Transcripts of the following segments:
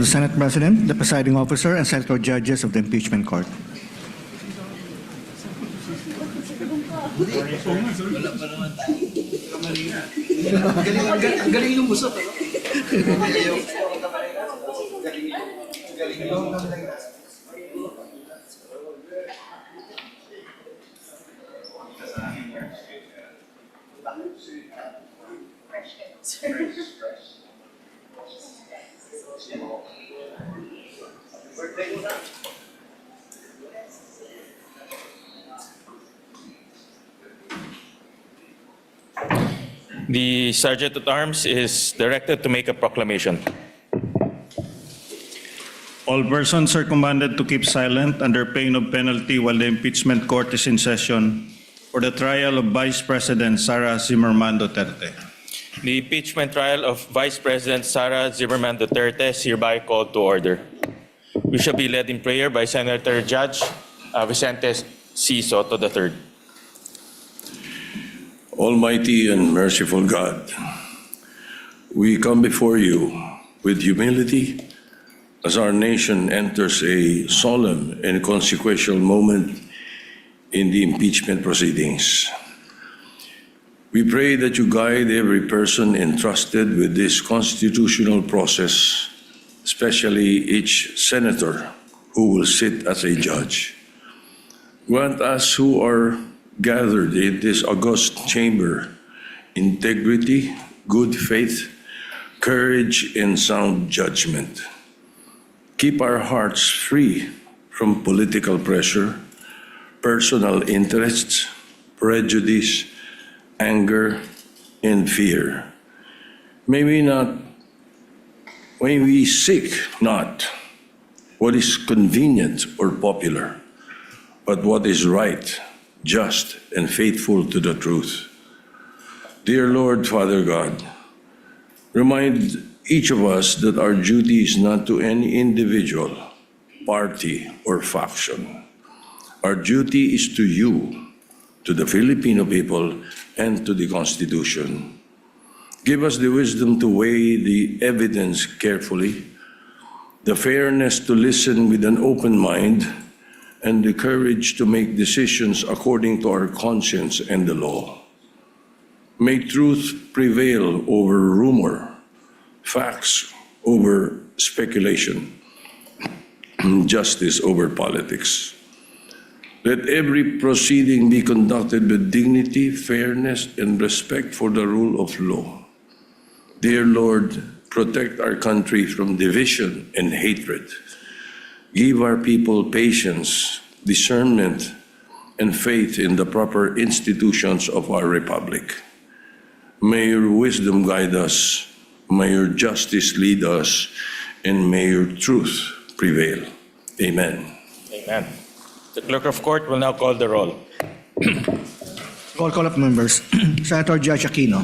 the Senate President, the presiding officer, and Senator Judges of the Impeachment Court. Galing yung busot. The Sergeant at Arms is directed to make a proclamation. All persons are commanded to keep silent under pain of penalty while the impeachment court is in session for the trial of Vice President Sara Zimmerman Duterte. The impeachment trial of Vice President Sara Zimmerman Duterte is hereby called to order. We shall be led in prayer by Senator Judge Vicente C. Soto III. Almighty and merciful God, we come before you with humility as our nation enters a solemn and consequential moment in the impeachment proceedings. We pray that you guide every person entrusted with this constitutional process, especially each senator who will sit as a judge. Grant us who are gathered in this august chamber integrity, good faith, courage, and sound judgment. Keep our hearts free from political pressure, personal interests, prejudice, anger, and fear. May we seek not what is convenient or popular, but what is right, just, and faithful to the truth. Dear Lord, Father God, remind each of us that our duty is not to any individual, party, or faction. Our duty is to you, to the Filipino people, and to the Constitution. Give us the wisdom to weigh the evidence carefully, the fairness to listen with an open mind, and the courage to make decisions according to our conscience and the law. May truth prevail over rumor, facts over speculation, justice over politics. Let every proceeding be conducted with dignity, fairness, and respect for the rule of law. Dear Lord, protect our country from division and hatred. Give our people patience, discernment, and faith in the proper institutions of our republic. May your wisdom guide us, may your justice lead us, and may your truth prevail. Amen. Amen. The clerk of court will now call the roll. Call of members. Senator Judge Aquino.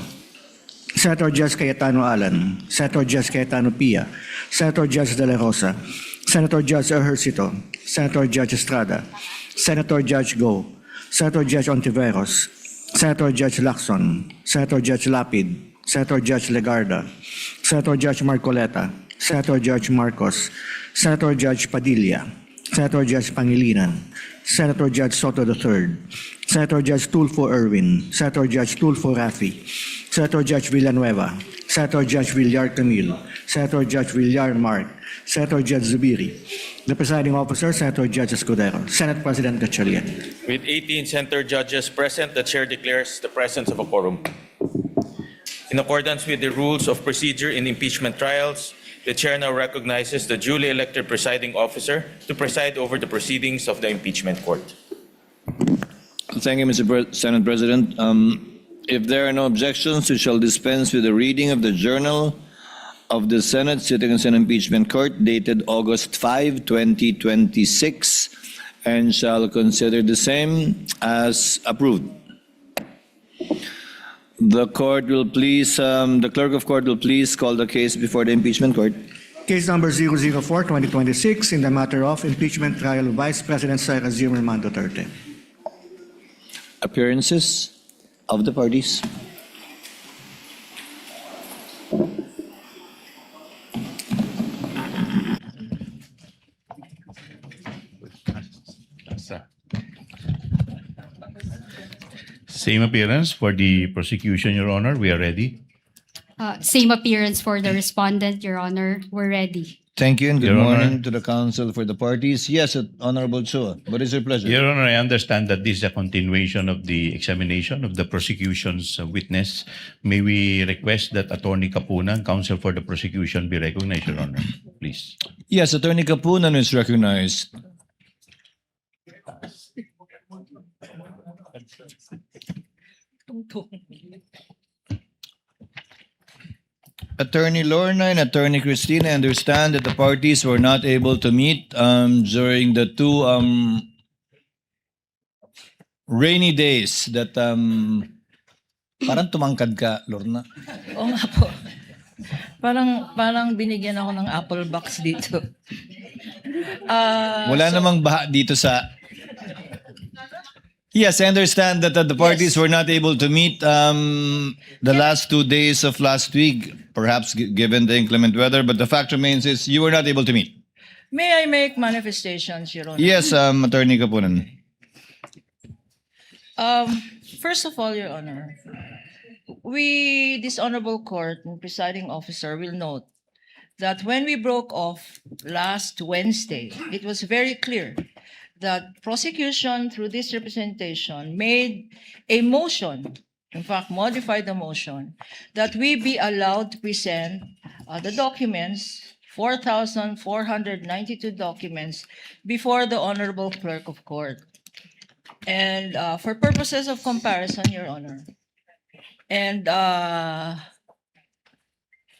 Senator Judge Cayetano Alan. Senator Judge Cayetano Pia. Senator Judge De La Rosa. Senator Judge Ejercito. Senator Judge Estrada. Senator Judge Go. Senator Judge Ontiveros. Senator Judge Lacson. Senator Judge Lapid. Senator Judge Legarda. Senator Judge Marcoleta. Senator Judge Marcos. Senator Judge Padilla. Senator Judge Pangilinan. Senator Judge Soto III. Senator Judge Tulfo Erwin. Senator Judge Tulfo Rafi. Senator Judge Villanueva. Senator Judge Villar Camille. Senator Judge Villar Mark. Senator Judge Zubiri. The presiding officer, Senator Judge Escudero. Senate President Gatchalian. With 18 senator judges present, the chair declares the presence of a quorum. In accordance with the rules of procedure in impeachment trials, the chair now recognizes the duly elected presiding officer to preside over the proceedings of the impeachment court. Thank you, Mr. Senate President. If there are no objections, we shall dispense with the reading of the Journal of the Senate sitting as an impeachment court dated August 5, 2026, and shall consider the same as approved. The clerk of court will please call the case before the impeachment court. Case number 004-2026 in the matter of impeachment trial of Vice President Sara Zimmerman Duterte. Appearances of the parties. Same appearance for the prosecution, Your Honor. We are ready. Same appearance for the respondent, Your Honor. We're ready. Thank you and good Your Honor. morning to the counsel for the parties. Yes, Honorable Chua, what is your pleasure? Your Honor, I understand that this is a continuation of the examination of the prosecution's witness. May we request that Attorney Kapunan, counsel for the prosecution, be recognized, Your Honor, please. Yes, Attorney Kapunan is recognized. Attorney Lorna and Attorney Christina, I understand that the parties were not able to meet during the two rainy days that parang tumangkad ka, Lorna. Oo nga po. Parang binigyan ako ng apple box dito. Wala namang baha dito sa... Yes, I understand that the parties were not able to meet the last 2 days of last week, perhaps given the inclement weather, but the fact remains is you were not able to meet. May I make manifestations, Your Honor? Yes, Attorney Kapunan. First of all, Your Honor, this honorable court and presiding officer will note that when we broke off last Wednesday, it was very clear that prosecution through this representation made a motion, in fact, modified the motion, that we be allowed to present the documents, 4,492 documents, before the Honorable Clerk of Court. And for purposes of comparison, Your Honor, and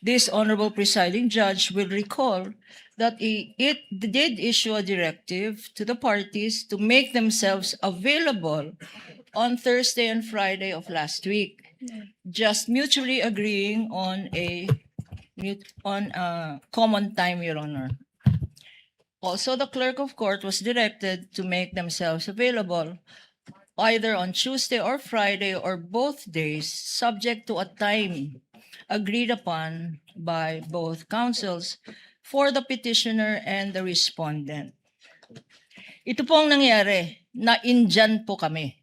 this Honorable Presiding Judge will recall that it did issue a directive to the parties to make themselves available on Thursday and Friday of last week, just mutually agreeing on a common time, Your Honor. Also, the clerk of court was directed to make themselves available either on Tuesday or Friday or both days, subject to a time agreed upon by both counsels for the petitioner and the respondent. Ito po ang nangyari, na indyan po kami.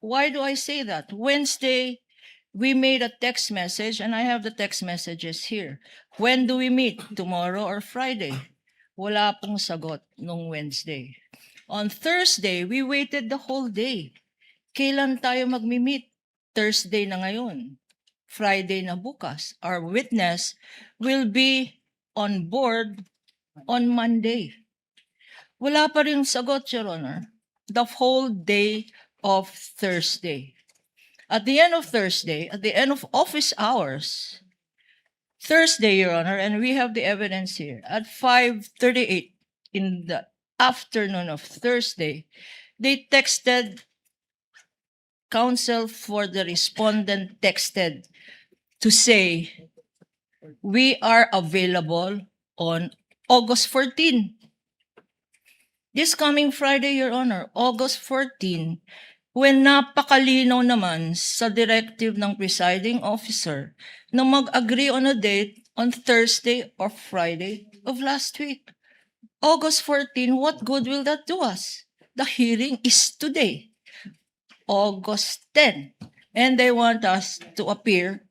Why do I say that? Wednesday, we made a text message, and I have the text messages here. When do we meet? Tomorrow or Friday? Wala pong sagot nung Wednesday. On Thursday, we waited the whole day. Kailan tayo magmi-meet? Thursday na ngayon. Friday na bukas. Our witness will be on board on Monday. Wala pa rin sagot, Your Honor. The whole day of Thursday. At the end of Thursday, at the end of office hours, Thursday, Your Honor, and we have the evidence here, at 5:38 in the afternoon of Thursday, they texted, counsel for the respondent texted to say, we are available on August 14. This coming Friday, Your Honor, August 14, when napakalinaw naman sa directive ng presiding officer na mag-agree on a date on Thursday or Friday of last week. August 14, what good will that do us? The hearing is today, August 10, and they want us to appear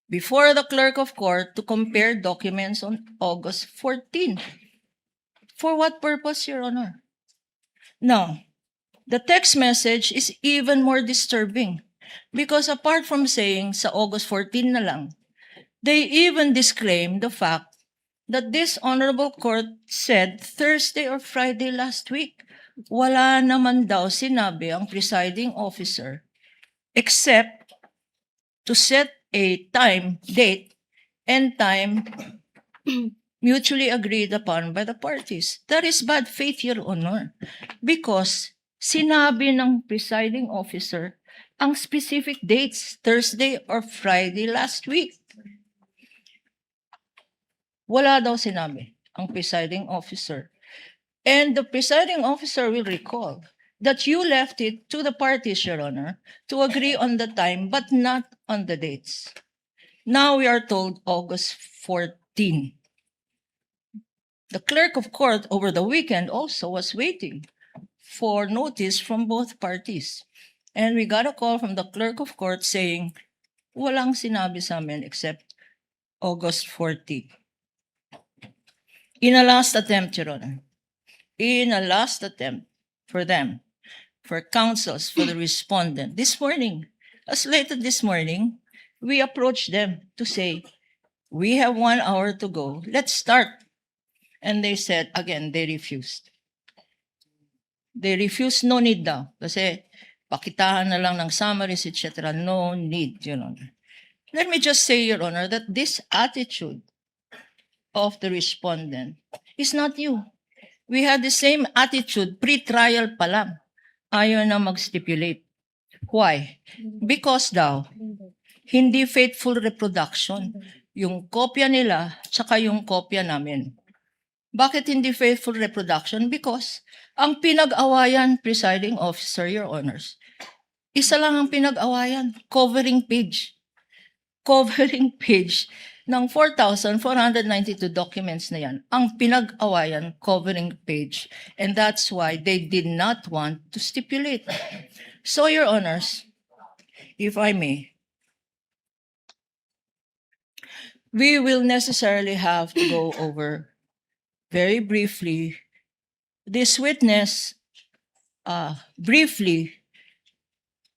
before the clerk of court to compare documents on August 14. For what purpose, Your Honor? Now, the text message is even more disturbing because apart from saying sa August 14 na lang, they even disclaim the fact that this honorable court said Thursday or Friday last week. Wala naman daw sinabi ang presiding officer except to set a time, date, and time mutually agreed upon by the parties. That is bad faith, Your Honor, because sinabi ng presiding officer ang specific dates, Thursday or Friday last week. Wala daw sinabi ang presiding officer. And the presiding officer will recall that you left it to the parties, Your Honor, to agree on the time but not on the dates. Now we are told August 14. The clerk of court over the weekend also was waiting for notice from both parties. And we got a call from the clerk of court saying, walang sinabi sa amin except August 40. In a last attempt, Your Honor, in a last attempt for them, for counsels, for the respondent, this morning, as late as this morning, we approached them to say, we have 1 hour to go, let's start. And they said, again, they refused. They refused, no need daw. Kasi pakitahan na lang ng summaries, etc. No need, Your Honor. Let me just say, Your Honor, that this attitude of the respondent is not new. We had the same attitude pre-trial pa lang. Ayaw na mag-stipulate. Why? Because daw, hindi faithful reproduction. Yung kopya nila, tsaka yung kopya namin. Bakit hindi faithful reproduction? Because ang pinag-awayan, presiding officer, Your Honors, isa lang ang pinag-awayan, covering page. Covering page ng 4,492 documents na yan. Ang pinag-awayan, covering page. And that's why they did not want to stipulate. So, Your Honors, if I may, we will necessarily have to go over very briefly this witness, briefly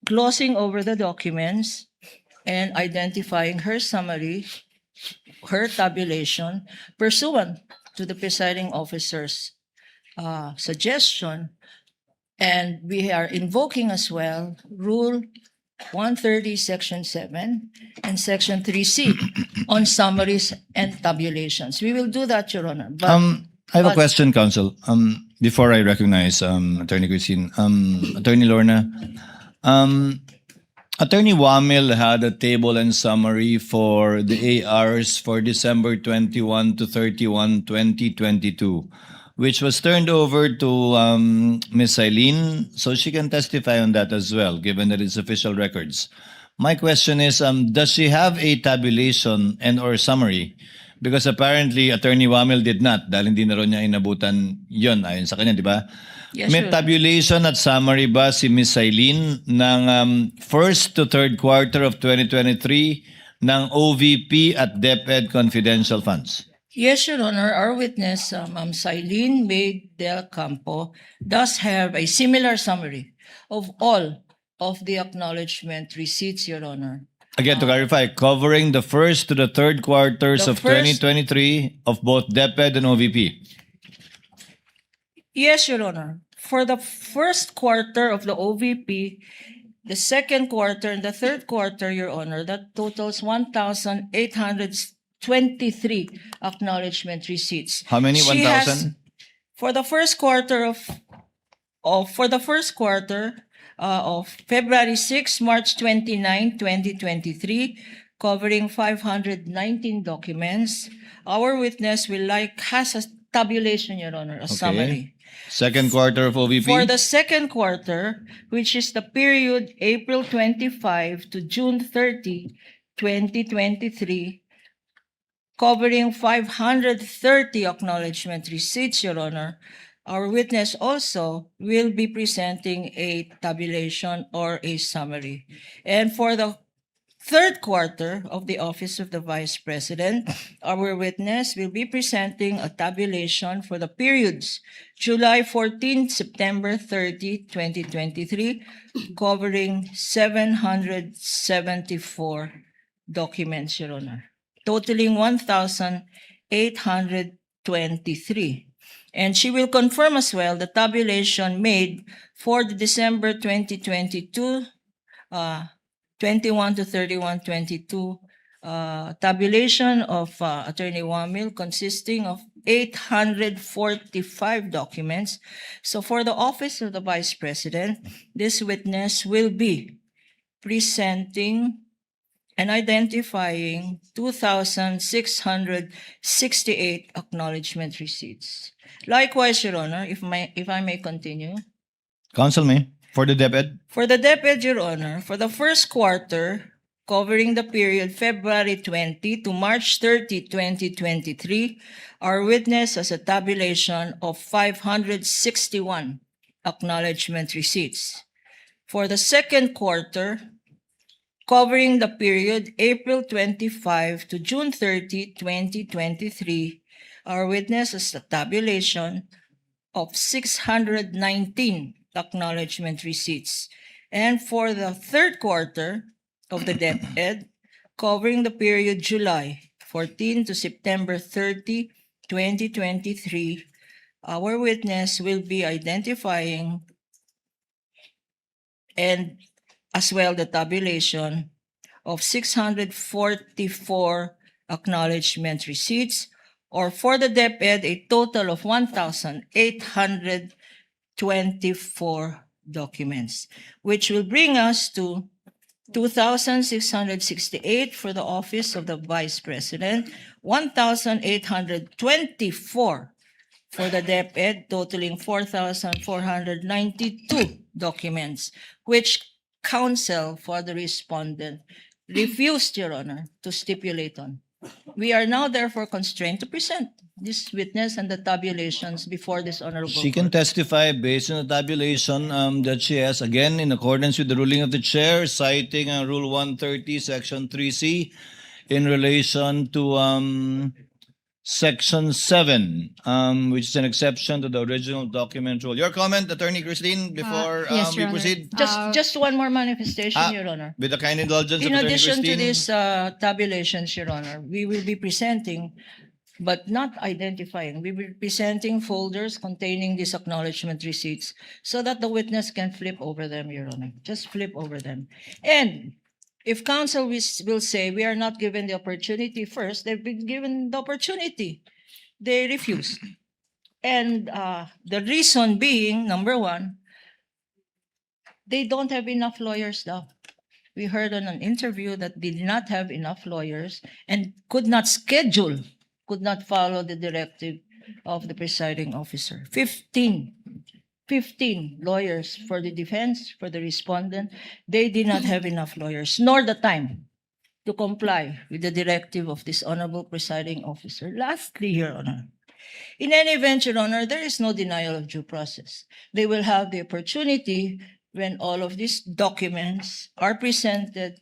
glossing over the documents and identifying her summary, her tabulation, pursuant to the presiding officer's suggestion. And we are invoking as well Rule 130, Section 7, and Section 3C on summaries and tabulations. We will do that, Your Honor. But, I have a but- question, counsel. Before I recognize Attorney Christine, Attorney Lorna, Attorney Wamil had a table and summary for the ARs for December 21 to 31, 2022, which was turned over to Ms. Eileen, so she can testify on that as well, given that it's official records. My question is, does she have a tabulation and or summary? Because apparently, Attorney Wamil did not, dahil hindi na rin niya inabutan yon ayon sa kanya, di ba? Yes, May Your Honor. tabulation at summary ba si Ms. Eileen ng first to third quarter of 2023 ng OVP at DepEd confidential funds? Yes, Your Honor. Our witness, Ma'am Silene May Del Campo, does have a similar summary of all of the acknowledgement receipts, Your Honor. Again, to clarify, covering the first to the third quarters The of first- 2023 of both DepEd and OVP. Yes, Your Honor. For the first quarter of the OVP, the second quarter, and the third quarter, Your Honor, that totals 1,823 acknowledgement receipts. How many? She has- 1,000? For the first quarter of February 6, March 29, 2023, covering 519 documents, our witness has a tabulation, Your Honor, a summary. Second quarter of OVP? For the second quarter, which is the period April 25 to June 30, 2023, covering 530 acknowledgement receipts, Your Honor, our witness also will be presenting a tabulation or a summary. And for the third quarter of the Office of the Vice President, our witness will be presenting a tabulation for the periods July 14, September 30, 2023, covering 774 documents, Your Honor, totaling 1,823. And she will confirm as well the tabulation made for the December 2022 21 to 31, 22 tabulation of Attorney Wamil consisting of 845 documents. So for the Office of the Vice President, this witness will be presenting and identifying 2,668 acknowledgement receipts. Likewise, Your Honor, if I may continue. Counsel may, for the DepEd? For the DepEd, Your Honor, for the first quarter, covering the period February 20 to March 30, 2023, our witness has a tabulation of 561 acknowledgement receipts. for the second quarter, covering the period April 25 to June 30, 2023, our witness has a tabulation of 619 acknowledgement receipts. And for the third quarter of the DepEd, covering the period July 14 to September 30, 2023, our witness will be identifying and as well the tabulation of 644 acknowledgement receipts, or for the DepEd, a total of 1,824 documents, which will bring us to 2,668 for the office of the Vice President, 1,824 for the DepEd, totaling 4,492 documents, which counsel for the respondent refused, Your Honor, to stipulate on. We are now therefore constrained to present this witness and the tabulations before this honorable She can court. testify based on the tabulation that she has, again, in accordance with the ruling of the chair, citing Rule 130, Section 3C, in relation to Section 7, which is an exception to the original document rule. Your comment, Attorney Christine, before yes, we Your Honor. proceed? Just one more manifestation, Ah, Your Honor. With the kind indulgence of In Attorney addition to Christine? these tabulations, Your Honor, we will be presenting, but not identifying, we will be presenting folders containing these acknowledgement receipts so that the witness can flip over them, Your Honor. Just flip over them. And if counsel will say we are not given the opportunity first, they've been given the opportunity. They refused. And the reason being, number one, they don't have enough lawyers now. We heard on an interview that they did not have enough lawyers and could not schedule, could not follow the directive of the presiding officer. 15 lawyers for the defense, for the respondent. They did not have enough lawyers, nor the time to comply with the directive of this honorable presiding officer. Lastly, Your Honor, in any event, Your Honor, there is no denial of due process. They will have the opportunity when all of these documents are presented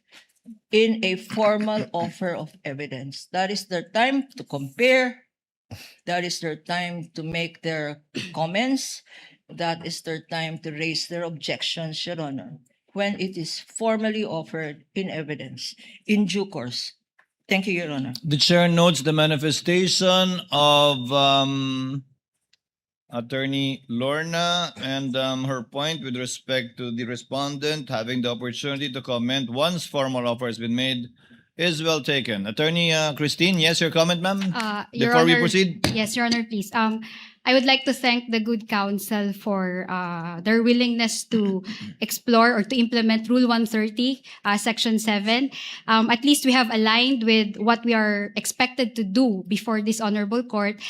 in a formal offer of evidence. That is their time to compare. That is their time to make their comments. That is their time to raise their objections, Your Honor, when it is formally offered in evidence in due course. Thank you, Your Honor. The chair notes the manifestation of Attorney Lorna and her point with respect to the respondent having the opportunity to comment once formal offer has been made is well taken. Attorney Christine, yes, your comment, ma'am? Your Before we Honor, proceed? Yes, Your Honor, please. I would like to thank the good counsel for their willingness to explore or to implement Rule 130, Section 7. At least we have aligned with what we are expected to do before this honorable court.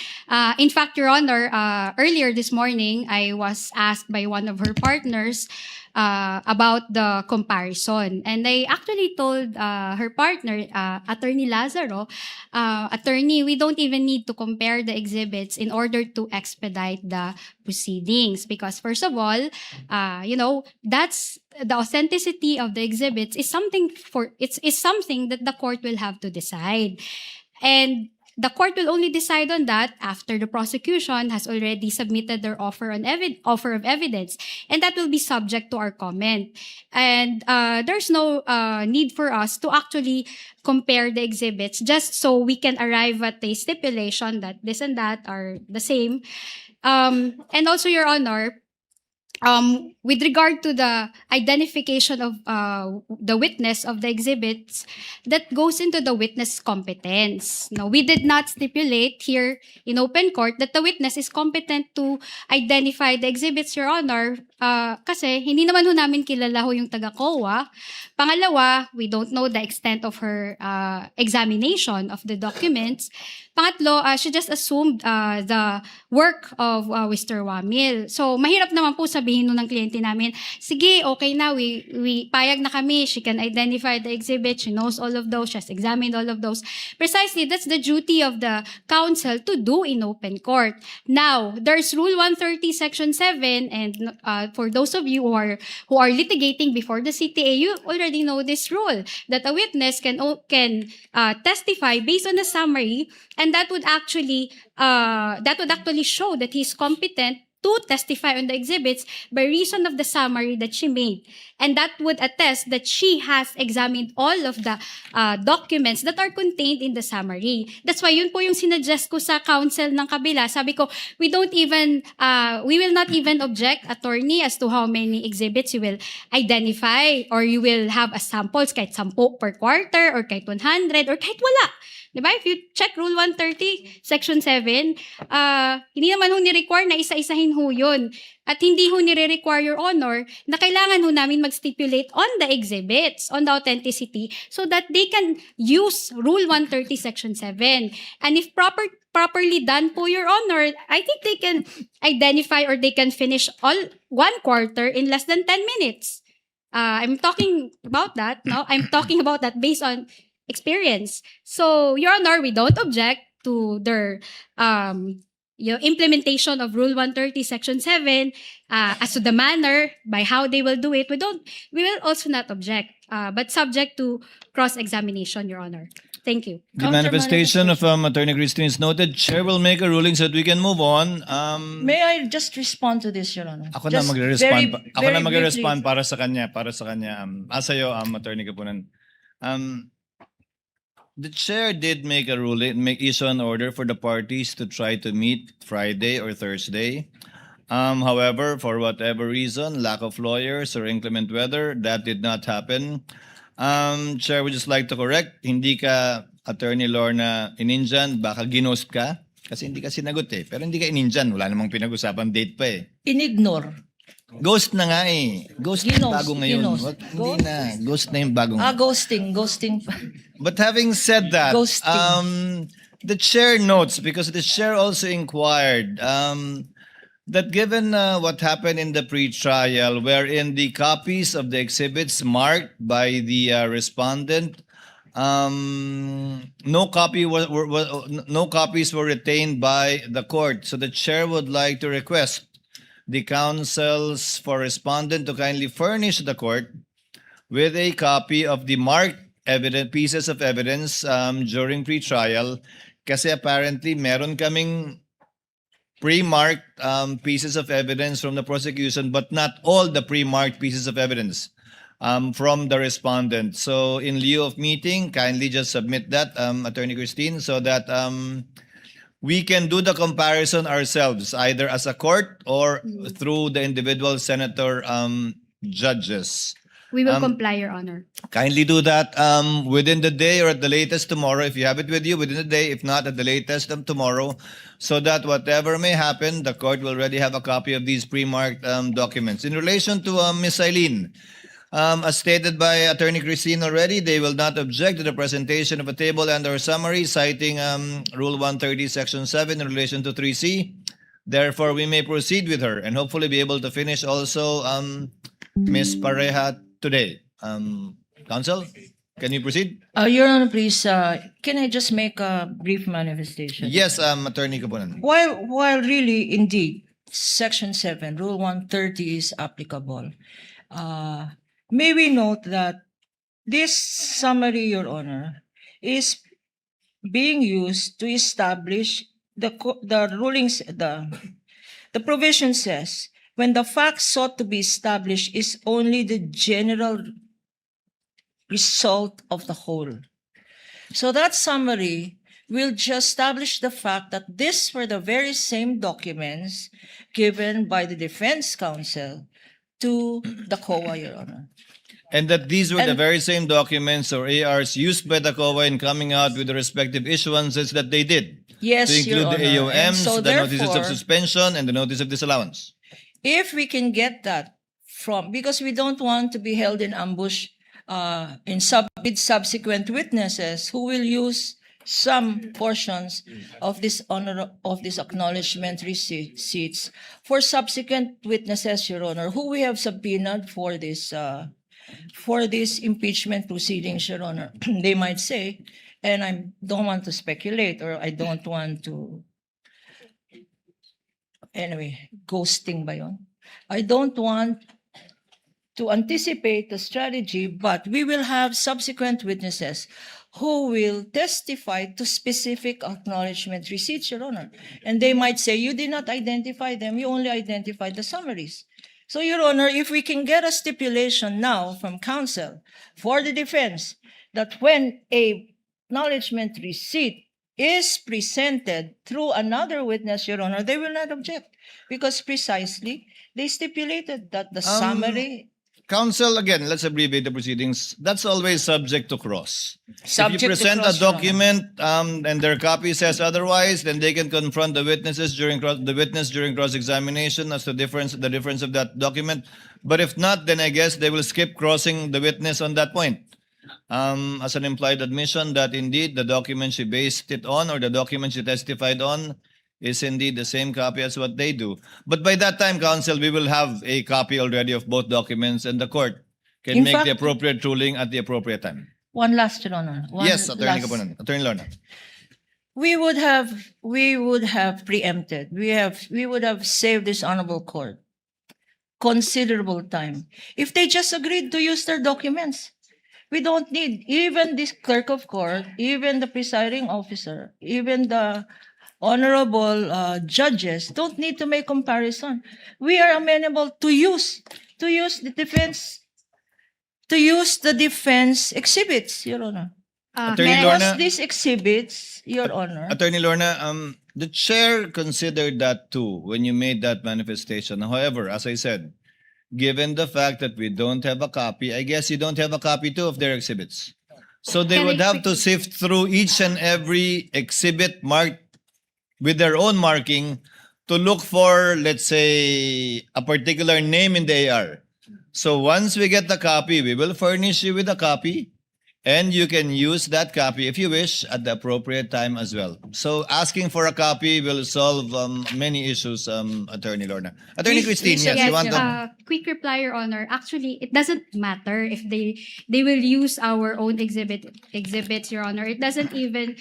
In fact, Your Honor, earlier this morning, I was asked by one of her partners about the comparison. And I actually told her partner, Attorney Lazaro, Attorney, we don't even need to compare the exhibits in order to expedite the proceedings. Because first of all, that's the authenticity of the exhibits is something it's something that the court will have to decide. And the court will only decide on that after the prosecution has already submitted their offer of evidence, and that will be subject to our comment. And there's no need for us to actually compare the exhibits just so we can arrive at a stipulation that this and that are the same. And also, Your Honor, with regard to the identification of the witness of the exhibits, that goes into the witness competence. Now, we did not stipulate here in open court that the witness is competent to identify the exhibits, Your Honor, kasi hindi naman ho namin kilala ho yung taga-COA. Pangalawa, we don't know the extent of her examination of the documents. Pangatlo, she just assumed the work of Mr. Wamil. So, mahirap naman po sabihin nun ng kliyente namin, sige, okay na, we payag na kami, she can identify the exhibit, she knows all of those, she has examined all of those. Precisely, that's the duty of the counsel to do in open court. Now, there's Rule 130, Section 7, and for those of you who are litigating before the CTA, you already know this rule that a witness can testify based on a summary, and that would actually show that he's competent to testify on the exhibits by reason of the summary that she made. And that would attest that she has examined all of the documents that are contained in the summary. That's why yun po yung sinuggest ko sa counsel ng kabila. Sabi ko, we will not even object, attorney, as to how many exhibits you will identify or you will have as samples, kahit 10 per quarter or kahit 100 or kahit wala. Diba? If you check Rule 130, Section 7, hindi naman ho ni-require na isa-isahin ho yun. At hindi ho nire-require, Your Honor, na kailangan ho namin mag-stipulate on the exhibits, on the authenticity, so that they can use Rule 130, Section 7. And if properly done po, Your Honor, I think they can identify or they can finish all 1 quarter in less than 10 minutes. I'm talking about that, no? I'm talking about that based on experience. So, Your Honor, we don't object to their implementation of Rule 130, Section 7, as to the manner by how they will do it. We will also not object, but subject to cross-examination, Your Honor. Thank you. The manifestation of Attorney Christine is noted. Chair will make a ruling so that we can move on. May I just respond to this, Your Honor? Ako na Just magre-respond. very- Ako na very magre-respond briefly. para sa kanya. Sa'yo, Attorney Kapunan. The chair did make a ruling, issue an order for the parties to try to meet Friday or Thursday. However, for whatever reason, lack of lawyers or inclement weather, that did not happen. Chair would just like to correct, hindi ka Attorney Lorna ininjan, baka ginost ka. Kasi hindi ka sinagot eh. Pero hindi ka ininjan, wala namang pinag-usapan date pa eh. Inignore. Ghost na nga eh. Ghost na Ginost, bago ngayon. ginost. Hindi na. Ghost na yung bagong. Ghosting. But having said that, Ghosting. the chair notes, because the chair also inquired, that given what happened in the pre-trial, wherein the copies of the exhibits marked by the respondent, no copies were retained by the court. So the chair would like to request the counsels for respondent to kindly furnish the court with a copy of the marked pieces of evidence during pre-trial, kasi apparently meron kaming pre-marked pieces of evidence from the prosecution, but not all the pre-marked pieces of evidence from the respondent. So in lieu of meeting, kindly just submit that, Attorney Christine, so that we can do the comparison ourselves, either as a court or through the individual senator judges. We will comply, Your Honor. Kindly do that within the day or at the latest tomorrow. If you have it with you, within the day. If not, at the latest tomorrow, so that whatever may happen, the court will already have a copy of these pre-marked documents. In relation to Ms. Eileen, as stated by Attorney Christine already, they will not object to the presentation of a table and/or summary citing Rule 130, Section 7 in relation to 3C. Therefore, we may proceed with her and hopefully be able to finish also Ms. Pareja today. Counsel, can you proceed? Your Honor, please, can I just make a brief manifestation? Yes, Attorney Kapunan. While really, indeed, Section 7, Rule 130 is applicable, may we note that this summary, Your Honor, is being used to establish the rulings, the provision says, when the facts sought to be established is only the general result of the whole. So that summary will just establish the fact that these were the very same documents given by the defense counsel to the COA, Your Honor. And that these were the And- very same documents or ARs used by the COA in coming out with the respective issuances that they did. Yes, To Your include the Honor. And AOMs, so the notices of therefore, suspension, and the notice of disallowance. if we can get that from, because we don't want to be held in ambush with subsequent witnesses who will use some portions of this acknowledgement receipts for subsequent witnesses, Your Honor, who we have subpoenaed for this impeachment proceedings, Your Honor. They might say, and I don't want to speculate, or I don't want to, anyway, ghosting ba yun? I don't want to anticipate the strategy, but we will have subsequent witnesses who will testify to specific acknowledgement receipts, Your Honor. And they might say, you did not identify them, you only identified the summaries. So, Your Honor, if we can get a stipulation now from counsel for the defense that when a acknowledgement receipt is presented through another witness, Your Honor, they will not object because precisely they stipulated that the summary Counsel, again, let's abbreviate the proceedings. That's always subject to cross. subject If you present to a cross, Your Honor. document and their copy says otherwise, then they can confront the witnesses during cross-examination as to the difference of that document. But if not, then I guess they will skip crossing the witness on that point. As an implied admission that indeed the document she based it on or the document she testified on is indeed the same copy as what they do. But by that time, counsel, we will have a copy already of both documents and the court can In make fact- the appropriate ruling at the appropriate time. One last, Your Honor. One Yes, Attorney last. Kapunan. Attorney Lorna. We would have preempted. We would have saved this honorable court considerable time if they just agreed to use their documents. We don't need even this clerk of court, even the presiding officer, even the honorable judges don't need to make comparison. We are amenable to use the defense exhibits, Your Honor. Attorney may I- Lorna. Because these exhibits, Your Honor. Attorney Lorna, the chair considered that too when you made that manifestation. However, as I said, given the fact that we don't have a copy, I guess you don't have a copy too of their exhibits. So they Can would I have to sift through each and every exhibit marked with their own marking to look for, let's say, a particular name in the AR. So once we get the copy, we will furnish you with a copy and you can use that copy if you wish at the appropriate time as well. So asking for a copy will solve many issues, Attorney Lorna. Attorney Please, Christine, please, yes, yes, you want Your to... Quick reply, Your Honor. Actually, it doesn't matter if they will use our own exhibits, Your Honor. It doesn't even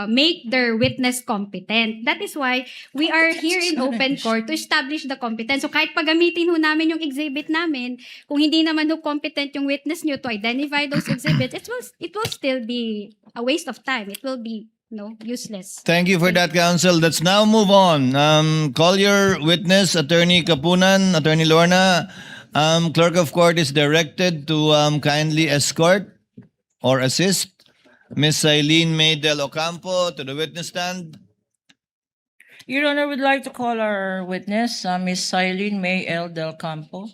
make their witness competent. That is why we are here in open court to establish the competence. So kahit pagamitin ho namin yung exhibit namin, kung hindi naman ho competent yung witness nyo to identify those exhibits, it will still be a waste of time. It will be useless. Thank you for that, counsel. Let's now move on. Call your witness, Attorney Kapunan, Attorney Lorna. Clerk of court is directed to kindly escort or assist Ms. Eileen May del Ocampo to the witness stand. Your Honor, would like to call our witness, Ms. Eileen May L. Del Campo.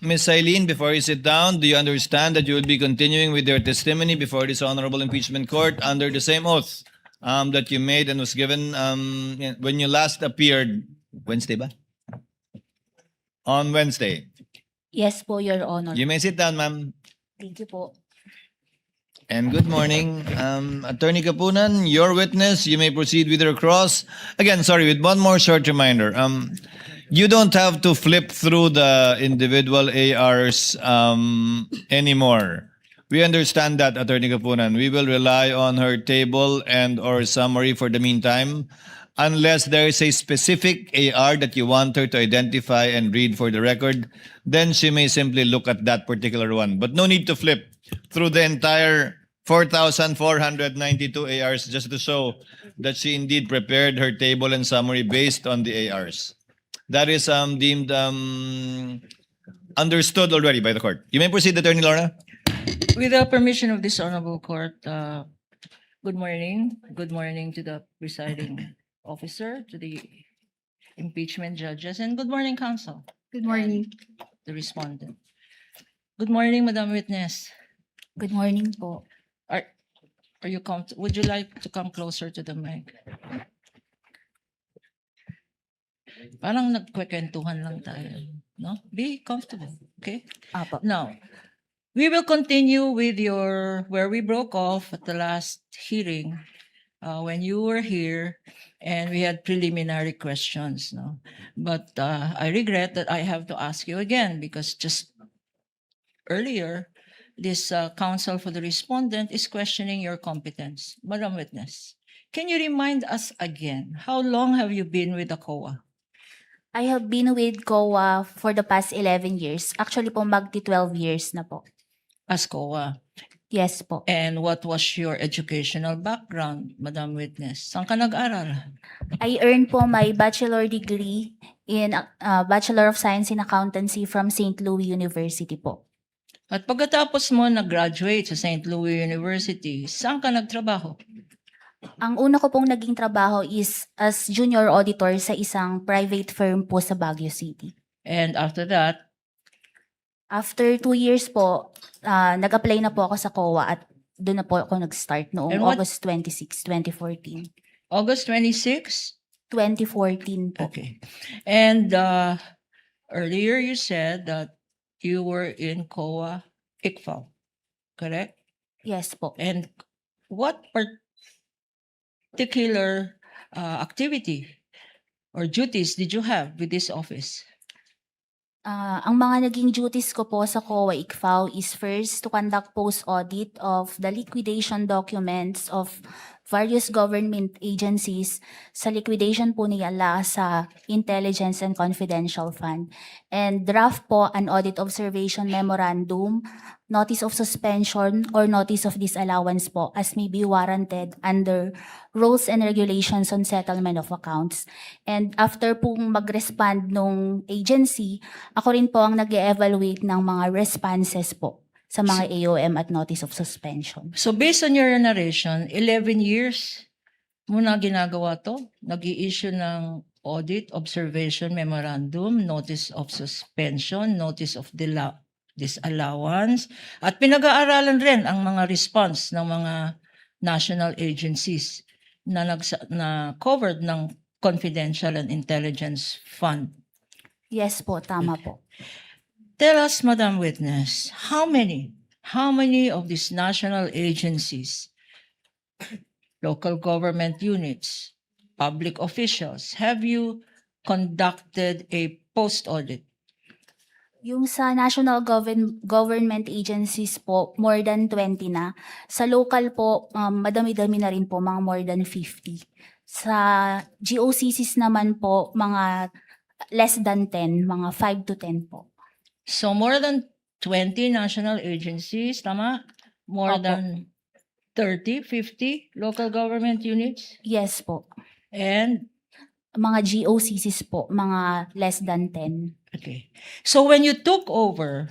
Ms. Eileen, before you sit down, do you understand that you will be continuing with your testimony before this honorable impeachment court under the same oath that you made and was given when you last appeared Wednesday ba? On Wednesday. Yes po, Your Honor. You may sit down, ma'am. Thank you po. And good morning. Attorney Kapunan, your witness, you may proceed with your cross. Again, sorry, with one more short reminder. You don't have to flip through the individual ARs anymore. We understand that, Attorney Kapunan. We will rely on her table and or summary for the meantime, unless there is a specific AR that you want her to identify and read for the record, then she may simply look at that particular one. But no need to flip through the entire 4,492 ARs just to show that she indeed prepared her table and summary based on the ARs. That is deemed understood already by the court. You may proceed, Attorney Lorna. With the permission of this honorable court, good morning. Good morning to the presiding officer, to the impeachment judges, and good morning, counsel, Good morning. the respondent. Good morning, Madam Witness. Good morning po. Are you would you like to come closer to the mic? Parang nagkwekwentuhan lang tayo, no? Be comfortable, okay? Apo. Now, we will continue with where we broke off at the last hearing, when you were here and we had preliminary questions, no? But I regret that I have to ask you again because just earlier this counsel for the respondent is questioning your competence. Madam Witness, can you remind us again, how long have you been with the COA? I have been with COA for the past 11 years. Actually po, magti 12 years na po. As COA. Yes po. And what was your educational background, Madam Witness? Saan ka nag-aral? I earned po my bachelor degree in Bachelor of Science in Accountancy from St. Louis University po. At pagkatapos mo nag-graduate sa St. Louis University, saan ka nagtrabaho? Ang una ko pong naging trabaho is as junior auditor sa isang private firm po sa Baguio City. And after that, After 2 years po, nag-apply na po ako sa COA at doon na po ako nag-start noong And what- August 26, 2014. August 26? 2014 po. Okay. And earlier you said that you were in COA ICFAO, correct? Yes po. And what particular activity or duties did you have with this office? Ang mga naging duties ko po sa COA ICFAO is first to conduct post-audit of the liquidation documents of various government agencies sa liquidation po nila sa Intelligence and Confidential Fund. And draft po an audit observation memorandum, notice of suspension or notice of disallowance po as may be warranted under rules and regulations on settlement of accounts. And after pong mag-respond nung agency, ako rin po ang nag-evaluate ng mga responses po sa mga AOM at notice of suspension. So based on your narration, 11 years mo na ginagawa to? Nag-i-issue ng audit, observation, memorandum, notice of suspension, notice of disallowance, at pinag-aaralan rin ang mga response ng mga national agencies na covered ng Confidential and Intelligence Fund. Yes po, tama po. Tell us, Madam Witness, how many of these national agencies, local government units, public officials, have you conducted a post-audit? Yung sa national government agencies po, more than 20 na. Sa local po, madami-dami na rin po, mga more than 50. Sa GOCCs naman po, mga less than 10, mga 5 to 10 po. So more than 20 national agencies, tama? More Opo. than 30, 50 local government units? Yes po. And, Mga GOCCs po, mga less than 10. okay. So when you took over,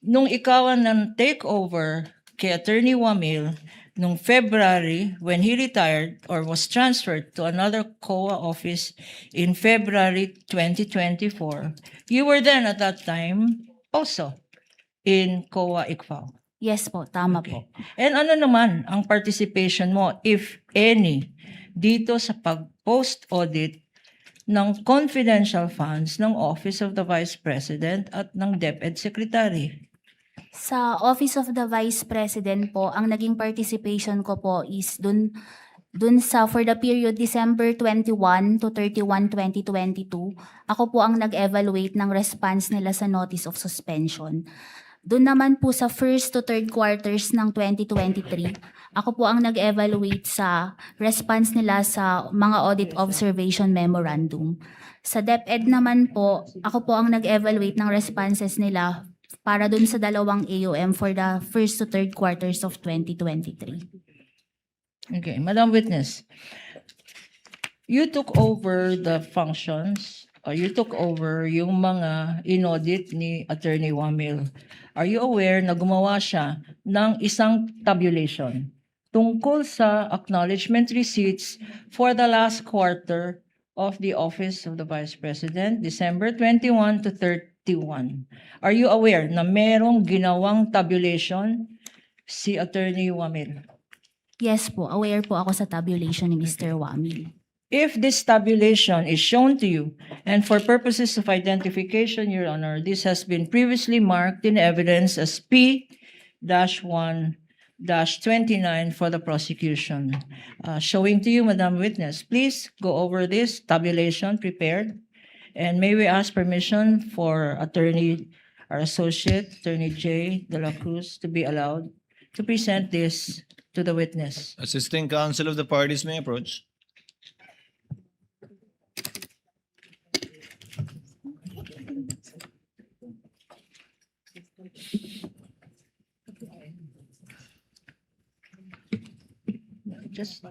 nung ikaw ang take over kay Attorney Wamil, nung February, when he retired or was transferred to another COA office in February 2024, you were then at that time also in COA ICFAO. Yes po, tama po. And ano naman ang participation mo, if any, dito sa pag-post-audit ng confidential funds ng Office of the Vice President at ng DepEd Secretary? Sa Office of the Vice President po, ang naging participation ko po is dun sa for the period December 21 to 31, 2022, ako po ang nag-evaluate ng response nila sa notice of suspension. Doon naman po sa first to third quarters ng 2023, ako po ang nag-evaluate sa response nila sa mga audit observation memorandum. Sa DepEd naman po, ako po ang nag-evaluate ng responses nila para dun sa dalawang AOM for the first to third quarters of 2023. Okay, Madam Witness, you took over the functions, or you took over yung mga inaudit ni Attorney Wamil. Are you aware na gumawa siya ng isang tabulation tungkol sa acknowledgement receipts for the last quarter of the Office of the Vice President, December 21 to 31? Are you aware na merong ginawang tabulation si Attorney Wamil? Yes po, aware po ako sa tabulation ni Mr. Wamil. If this tabulation is shown to you, and for purposes of identification, Your Honor, this has been previously marked in evidence as P-1-29 for the prosecution. Showing to you, Madam Witness, please go over this tabulation prepared, and may we ask permission for Attorney our associate, Attorney J. De La Cruz, to be allowed to present this to the witness. Assisting counsel of the parties may approach. Just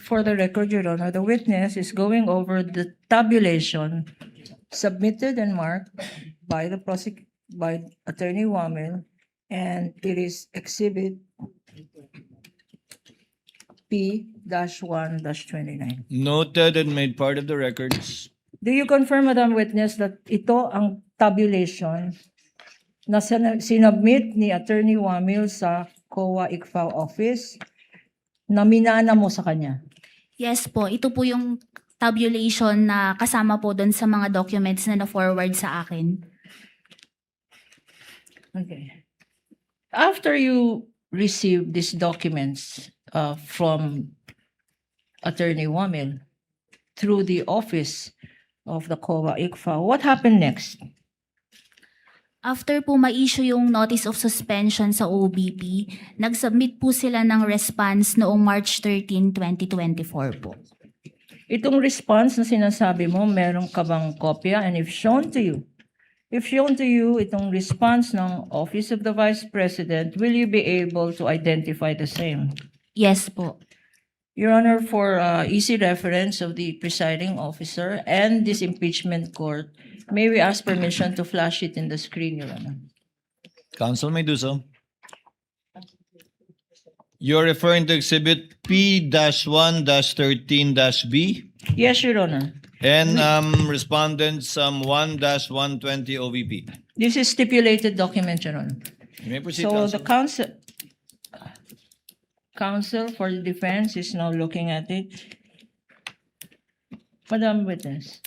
for the record, Your Honor, the witness is going over the tabulation submitted and marked by by Attorney Wamil, and it is Exhibit P-1-29. Noted and made part of the records. Do you confirm, Madam Witness, that ito ang tabulation na sinubmit ni Attorney Wamil sa COA ICFAO office na minana mo sa kanya? Yes po, ito po yung tabulation na kasama po doon sa mga documents na na-forward sa akin. Okay. After you received these documents from Attorney Wamil through the office of the COA ICFAO, what happened next? After po ma-issue yung notice of suspension sa OBP, nag-submit po sila ng response noong March 13, 2024 po. Itong response na sinasabi mo, meron ka bang kopya? And if shown to you, itong response ng Office of the Vice President, will you be able to identify the same? Yes po. Your Honor, for easy reference of the presiding officer and this impeachment court, may we ask permission to flash it in the screen, Your Honor? Counsel may do so. You're referring to Exhibit P-1-13-B Yes, Your Honor. and Respondents 1-120 OVP. This is stipulated document, Your Honor. You may proceed, So counsel. the counsel for the defense is now looking at it. Madam Witness.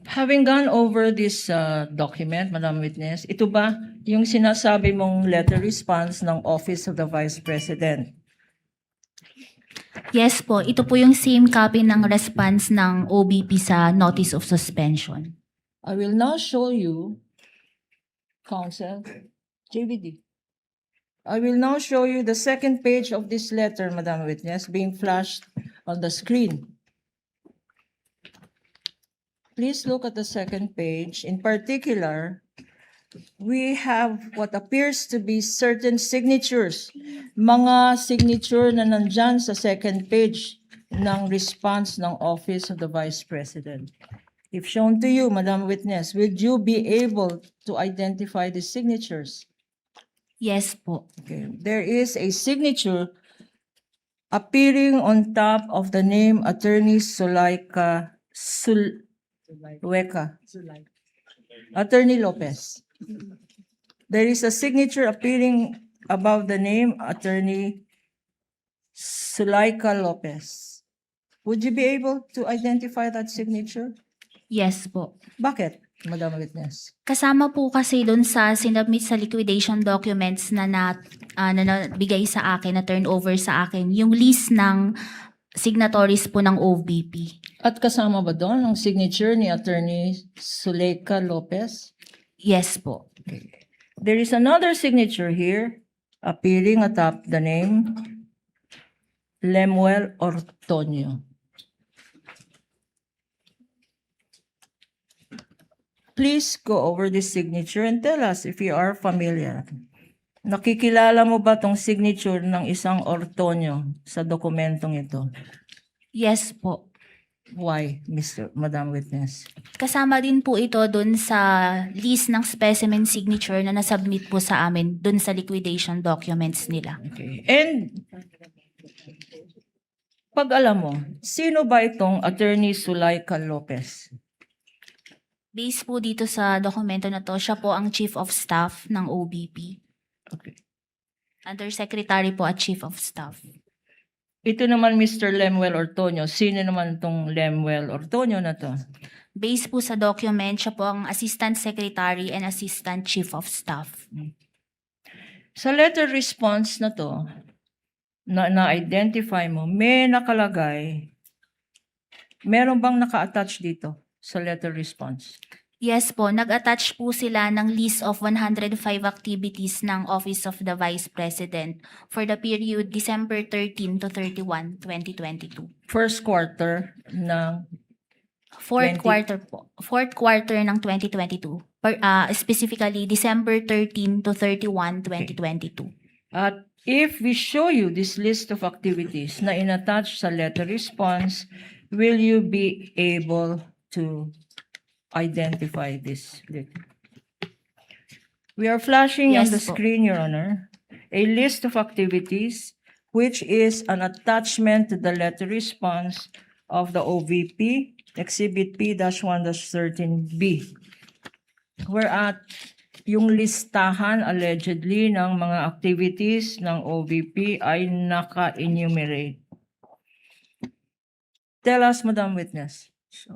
Having gone over this document, Madam Witness, ito ba yung sinasabi mong letter response ng Office of the Vice President? Yes po, ito po yung same copy ng response ng OBP sa notice of suspension. I will now show you, Counsel, JVD. I will now show you the second page of this letter, Madam Witness, being flashed on the screen. Please look at the second page. In particular, we have what appears to be certain signatures, mga signature na nandyan sa second page ng response ng Office of the Vice President. If shown to you, Madam Witness, would you be able to identify the signatures? Yes po. Okay. There is a signature appearing on top of the name Attorney Sulaika Attorney Lopez. There is a signature appearing above the name Attorney Sulaika Lopez. Would you be able to identify that signature? Yes po. Bakit, Madam Witness? Kasama po kasi doon sa sinubmit sa liquidation documents na nabigay sa akin, na turnover sa akin, yung list ng signatories po ng OVP. At kasama ba doon ang signature ni Attorney Sulaika Lopez? Yes po. There is another signature here appearing atop the name Lemuel Ortonio. Please go over this signature and tell us if you are familiar. Nakikilala mo ba tong signature ng isang Ortonio sa dokumentong ito? Yes po. Why, Madam Witness? Kasama din po ito doon sa list ng specimen signature na nasubmit po sa amin doon sa liquidation documents nila. Okay. And pag alam mo, sino ba itong Attorney Sulaika Lopez? Based po dito sa dokumento na to, siya po ang Chief of Staff ng OBP. Okay. Undersecretary po at Chief of Staff. Ito naman Mr. Lemuel Ortonio. Sino naman tong Lemuel Ortonio na to? Based po sa document, siya po ang Assistant Secretary and Assistant Chief of Staff. Sa letter response na to, na-identify mo, may nakalagay, meron bang naka-attach dito sa letter response? Yes po, nag-attach po sila ng list of 105 activities ng Office of the Vice President for the period December 13 to 31, 2022. First quarter ng Fourth 20 quarter po. Fourth quarter ng 2022. Specifically, December 13 to 31, 2022. At if we show you this list of activities na inattach sa letter response, will you be able to identify this? We are flashing on Yes the po. screen, Your Honor, a list of activities which is an attachment to the letter response of the OVP, Exhibit P-1-13B. Whereat yung listahan allegedly ng mga activities ng OVP ay naka-enumerate. Tell us, Madam Witness. So,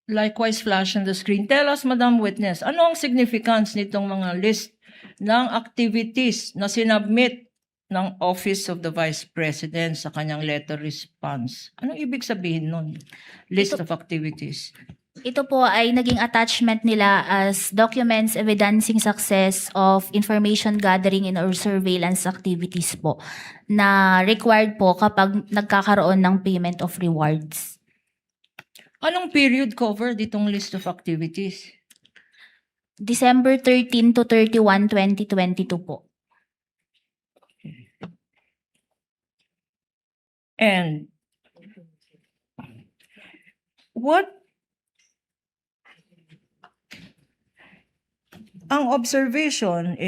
likewise, flash on the screen. Tell us, Madam Witness, ano ang significance nitong mga list ng activities na sinubmit ng Office of the Vice President sa kanyang letter response? Anong ibig sabihin nun? List of activities. Ito po ay naging attachment nila as documents evidencing success of information gathering and or surveillance activities po na required po kapag nagkakaroon ng payment of rewards. Anong period cover ditong list of activities? December 13 to 31, 2022 po. And what ang observation,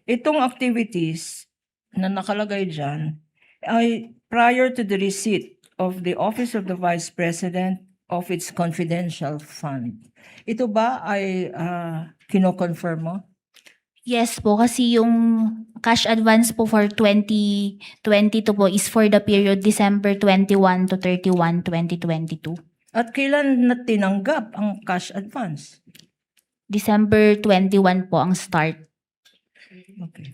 itong activities na nakalagay dyan ay prior to the receipt of the Office of the Vice President of its confidential fund. Ito ba ay kino-confirm mo? Yes po, kasi yung cash advance po for 2022 po is for the period December 21 to 31, 2022. At kailan na tinanggap ang cash advance? December 21 po ang start. Okay.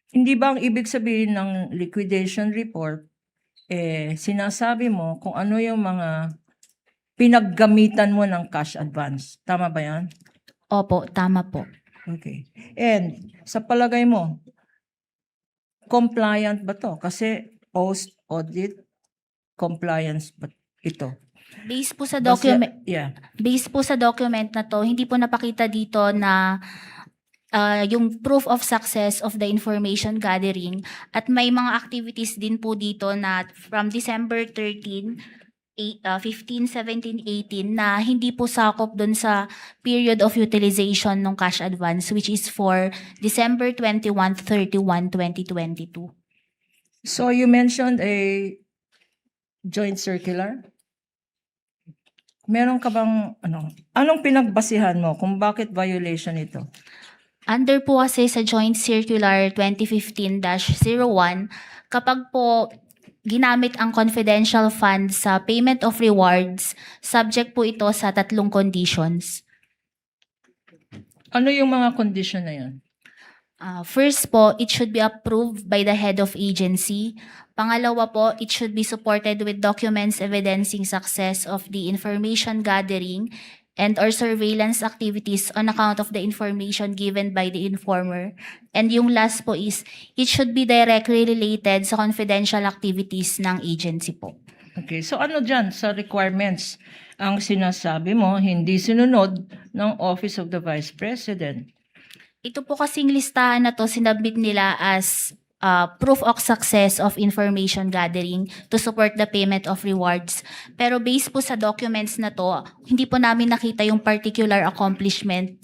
Hindi ba ang ibig sabihin ng liquidation report, sinasabi mo kung ano yung mga pinaggamitan mo ng cash advance? Tama ba yan? Opo, tama po. Okay. And sa palagay mo, compliant ba to? Kasi post-audit compliance ba ito? Based po sa document, Yeah. based po sa document na to, hindi po napakita dito na yung proof of success of the information gathering at may mga activities din po dito na from December 13, 15, 17, 18 na hindi po sakop dun sa period of utilization ng cash advance which is for December 21, 31, 2022. So you mentioned a joint circular? Meron ka bang anong pinagbasihan mo kung bakit violation ito? Under po kasi sa Joint Circular 2015-01, kapag po ginamit ang confidential fund sa payment of rewards, subject po ito sa 3 conditions. Ano yung mga condition na yan? First po, it should be approved by the head of agency. Pangalawa po, it should be supported with documents evidencing success of the information gathering and or surveillance activities on account of the information given by the informer. And yung last po is, it should be directly related sa confidential activities ng agency po. Okay, so ano dyan sa requirements ang sinasabi mo hindi sinunod ng Office of the Vice President? Ito po kasing listahan na to, sinabit nila as proof of success of information gathering to support the payment of rewards. Pero based po sa documents na to, hindi po namin nakita yung particular accomplishment.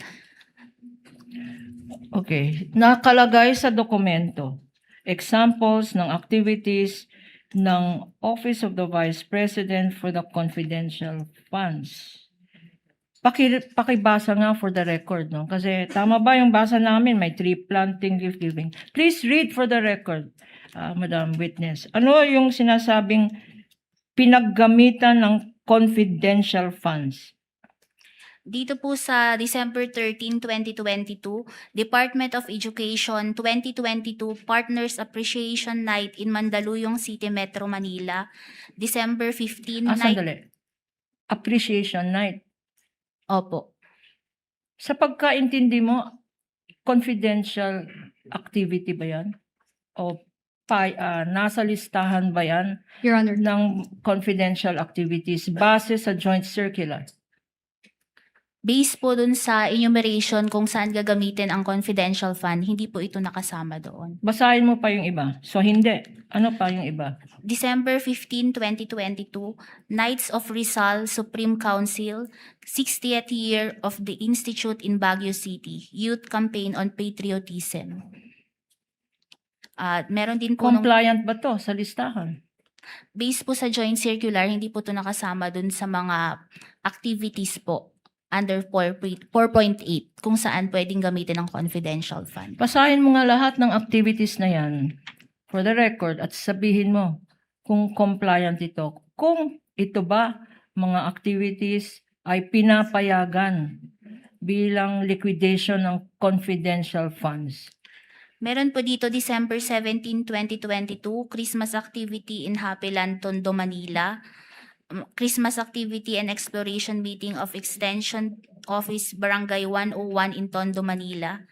Okay. Nakalagay sa dokumento, examples ng activities ng Office of the Vice President for the confidential funds. Pakibasa nga for the record, no? Kasi tama ba yung basa namin, may tree planting, gift giving. Please read for the record, Madam Witness. Ano yung sinasabing pinaggamitan ng confidential funds? Dito po sa December 13, 2022, Department of Education 2022 Partners Appreciation Night in Mandaluyong City, Metro Manila. December 15, night. Sandali. Appreciation night. Opo. Sa pagkaintindi mo, confidential activity ba yan? O nasa listahan ba yan Your Honor. ng confidential activities base sa joint circular? Based po dun sa enumeration kung saan gagamitin ang confidential fund, hindi po ito nakasama doon. Basahin mo pa yung iba. So hindi. Ano pa yung iba? December 15, 2022, Knights of Rizal Supreme Council, 60th year of the Institute in Baguio City, Youth Campaign on Patriotism. Meron din po Compliant ba to sa listahan? based po sa joint circular, hindi po ito nakasama dun sa mga activities po under 4.8 kung saan pwedeng gamitin ang confidential fund. Basahin mo nga lahat ng activities na yan for the record at sabihin mo kung compliant ito. Kung ito ba mga activities ay pinapayagan bilang liquidation ng confidential funds. Meron po dito December 17, 2022, Christmas activity in Happy Land, Tondo, Manila. Christmas activity and exploration meeting of Extension Office Barangay 101 in Tondo, Manila.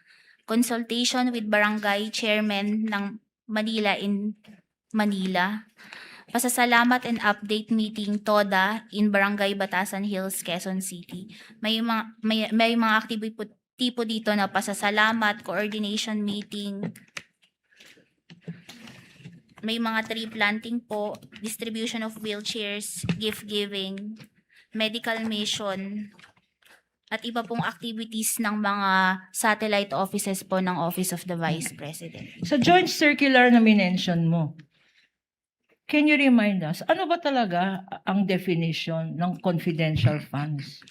Consultation with Barangay Chairman ng Manila in Manila. Pasasalamat and update meeting TODA in Barangay Batasan Hills, Quezon City. May mga activity po dito na pasasalamat, coordination meeting, may mga tree planting po, distribution of wheelchairs, gift giving, medical mission, at iba pong activities ng mga satellite offices po ng Office of the Vice President. Sa joint circular na minention mo, can you remind us, ano ba talaga ang definition ng confidential funds?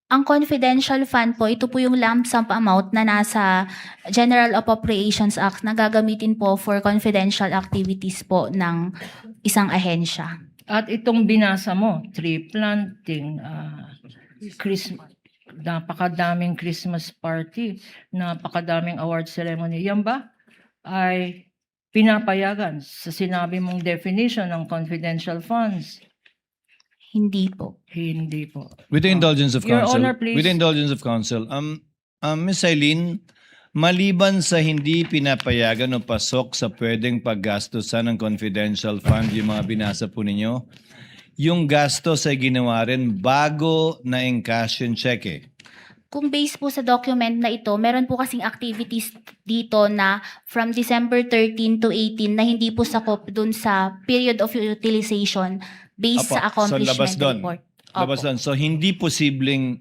Ang confidential fund po, ito po yung lump sum amount na nasa General Appropriations Act na gagamitin po for confidential activities po ng isang ahensya. At itong binasa mo, tree planting, napakadaming Christmas party, napakadaming award ceremony, yan ba ay pinapayagan sa sinabi mong definition ng confidential funds? Hindi po. Hindi po. With the indulgence of Your counsel. Honor, please. With the indulgence of counsel. Ms. Eileen, maliban sa hindi pinapayagan o pasok sa pwedeng paggastosan ng confidential fund, yung mga binasa po ninyo, yung gastos ay ginawa rin bago na encash yung cheque. Kung based po sa document na ito, meron po kasing activities dito na from December 13 to 18 na hindi po sakop dun sa period of utilization based Apo, sa accomplishment so labas doon. report. Labas Opo. doon. So hindi posibleng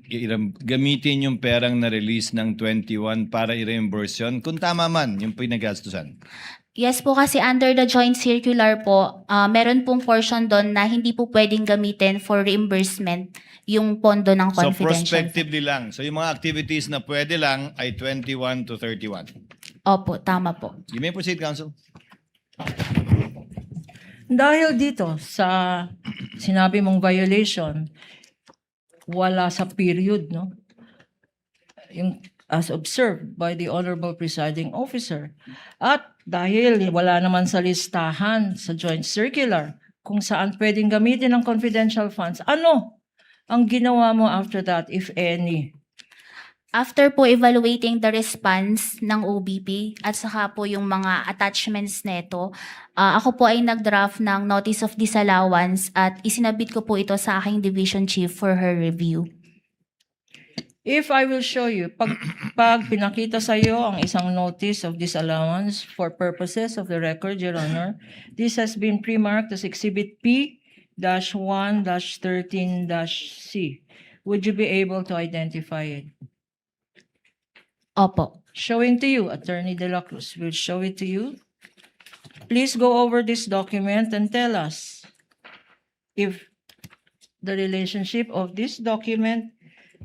gamitin yung perang na-release ng 21 para i-reimburse yun, kung tama man yung pinagastusan. Yes po, kasi under the joint circular po, meron pong portion doon na hindi po pwedeng gamitin for reimbursement yung pondo ng So confidential. prospectively lang. So yung mga activities na pwede lang ay 21 to 31. Opo, tama po. You may proceed, counsel. Dahil dito sa sinabi mong violation, wala sa period, no? Yung as observed by the Honorable Presiding Officer. At dahil wala naman sa listahan sa joint circular kung saan pwedeng gamitin ang confidential funds, ano ang ginawa mo after that, if any? After po evaluating the response ng OBP at saka po yung mga attachments neto, ako po ay nag-draft ng Notice of Disallowance at isinabit ko po ito sa aking Division Chief for her review. If I will show you, pag pinakita sa iyo ang isang notice of disallowance for purposes of the record, Your Honor, this has been pre-marked as Exhibit P-1-13-C. Would you be able to identify it? Opo. Showing to you, Attorney De La Cruz will show it to you. Please go over this document and tell us if the relationship of this document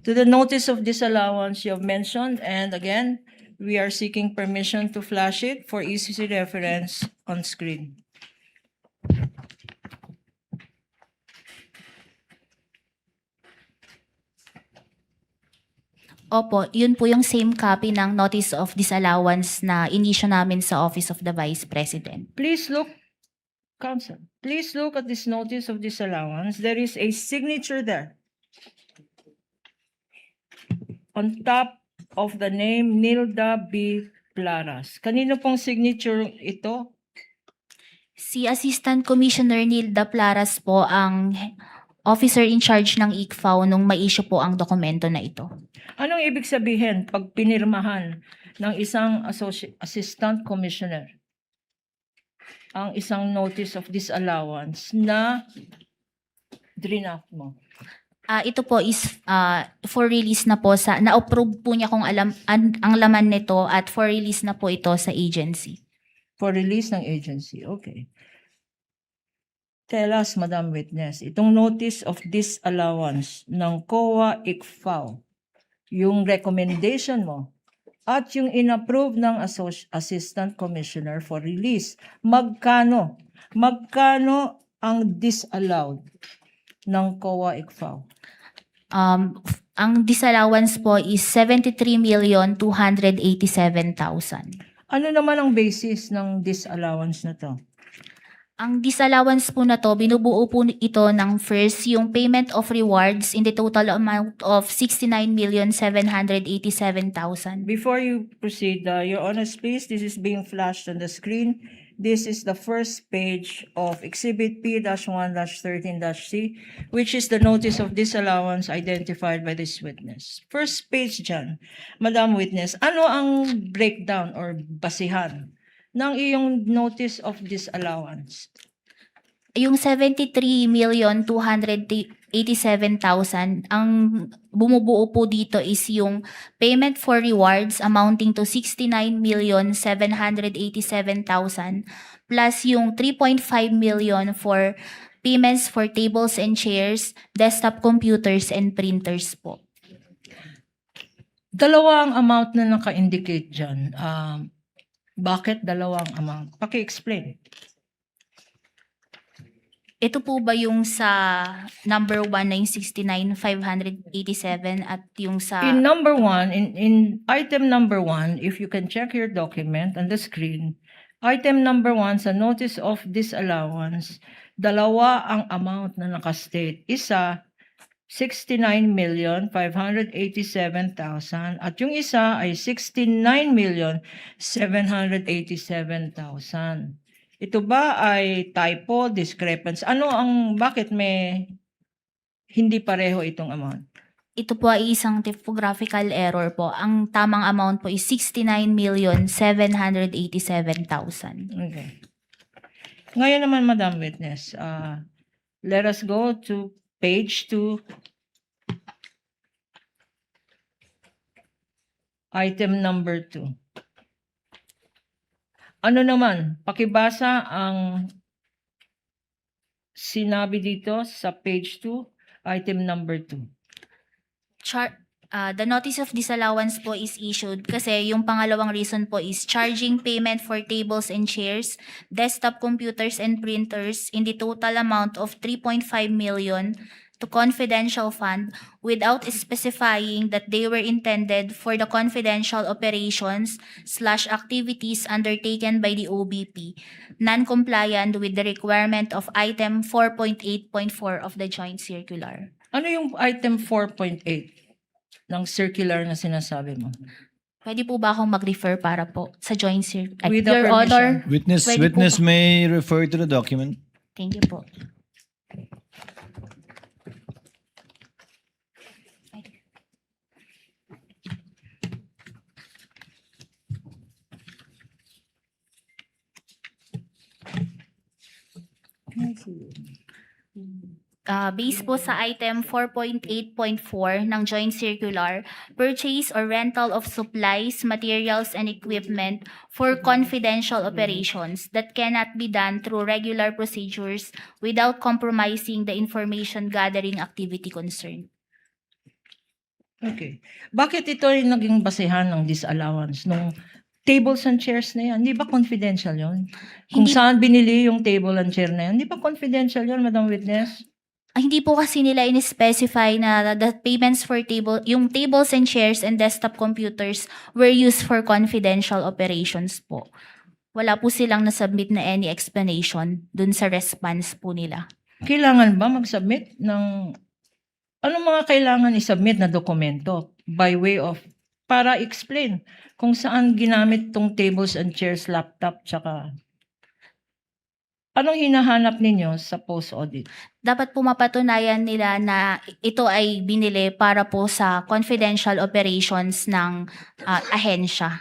to the notice of disallowance you have mentioned. And again, we are seeking permission to flash it for easy reference on screen. Opo, yun po yung same copy ng notice of disallowance na inisyu namin sa Office of the Vice President. Please look, Counsel, please look at this notice of disallowance. There is a signature there. On top of the name Nilda B. Plaras. Kanino pong signature ito? Si Assistant Commissioner Nilda Plaras po ang officer in charge ng ICFAO nung ma-issue po ang dokumento na ito. Anong ibig sabihin pag pinirmahan ng isang assistant commissioner ang isang notice of disallowance na draft mo? Ito po is for release na po sa na-approve po niya kung ang laman nito at for release na po ito sa agency. For release ng agency, okay. Tell us, Madam Witness, itong notice of disallowance ng COA ICFAO, yung recommendation mo, at yung inapprove ng Assistant Commissioner for release, magkano? Magkano ang disallowed ng COA ICFAO? Ang disallowance po is 73,287,000. Ano naman ang basis ng disallowance na to? Ang disallowance po na to, binubuo po ito ng first, yung payment of rewards in the total amount of 69,787,000. Before you proceed, Your Honor, please, this is being flashed on the screen. This is the first page of Exhibit P-1-13-C, which is the notice of disallowance identified by this witness. First page dyan, Madam Witness, ano ang breakdown or basihan ng iyong notice of disallowance? Yung 73,287,000, ang bumubuo po dito is yung payment for rewards amounting to 69,787,000 plus yung 3.5 million for payments for tables and chairs, desktop computers, and printers po. Dalawang amount na naka-indicate dyan. Bakit dalawang amount? Paki-explain. Ito po ba yung sa number 1 na yung 69,587 at yung sa... In number one, in item number 1, if you can check your document on the screen, item number 1 sa notice of disallowance, dalawa ang amount na nakastate. Isa, 69,587,000 at yung isa ay 69,787,000. Ito ba ay typo, discrepancy? Bakit may hindi pareho itong amount? Ito po ay isang typographical error po. Ang tamang amount po is 69,787,000. Okay. Ngayon naman, Madam Witness, let us go to page 2, item number 2. Ano naman, pakibasa ang sinabi dito sa page 2, item number 2. The notice of disallowance po is issued kasi yung pangalawang reason po is charging payment for tables and chairs, desktop computers and printers in the total amount of 3.5 million to confidential fund without specifying that they were intended for the confidential operations/activities undertaken by the OBP, non-compliant with the requirement of item 4.8.4 of the joint circular. Ano yung item 4.8 ng circular na sinasabi mo? Pwede po ba akong mag-refer para po sa joint circular? With the Your permission. Honor, Witness Pwede po may refer to the document. thank you po. Based po sa item 4.8.4 ng Joint Circular, purchase or rental of supplies, materials, and equipment for confidential operations that cannot be done through regular procedures without compromising the information gathering activity concerned. Okay. Bakit ito ay naging basehan ng disallowance nung tables and chairs na yan? Di ba confidential yon? Kung Hindi- saan binili yung table and chair na yan, di ba confidential yon, Madam Witness? Hindi po kasi nila in-specify na the payments for yung tables and chairs and desktop computers were used for confidential operations po. Wala po silang nasubmit na any explanation dun sa response po nila. Kailangan ba mag-submit ng... Anong mga kailangan i-submit na dokumento by way of... Para explain kung saan ginamit tong tables and chairs, laptop, tsaka... Anong hinahanap ninyo sa post-audit? Dapat po mapatunayan nila na ito ay binili para po sa confidential operations ng ahensya.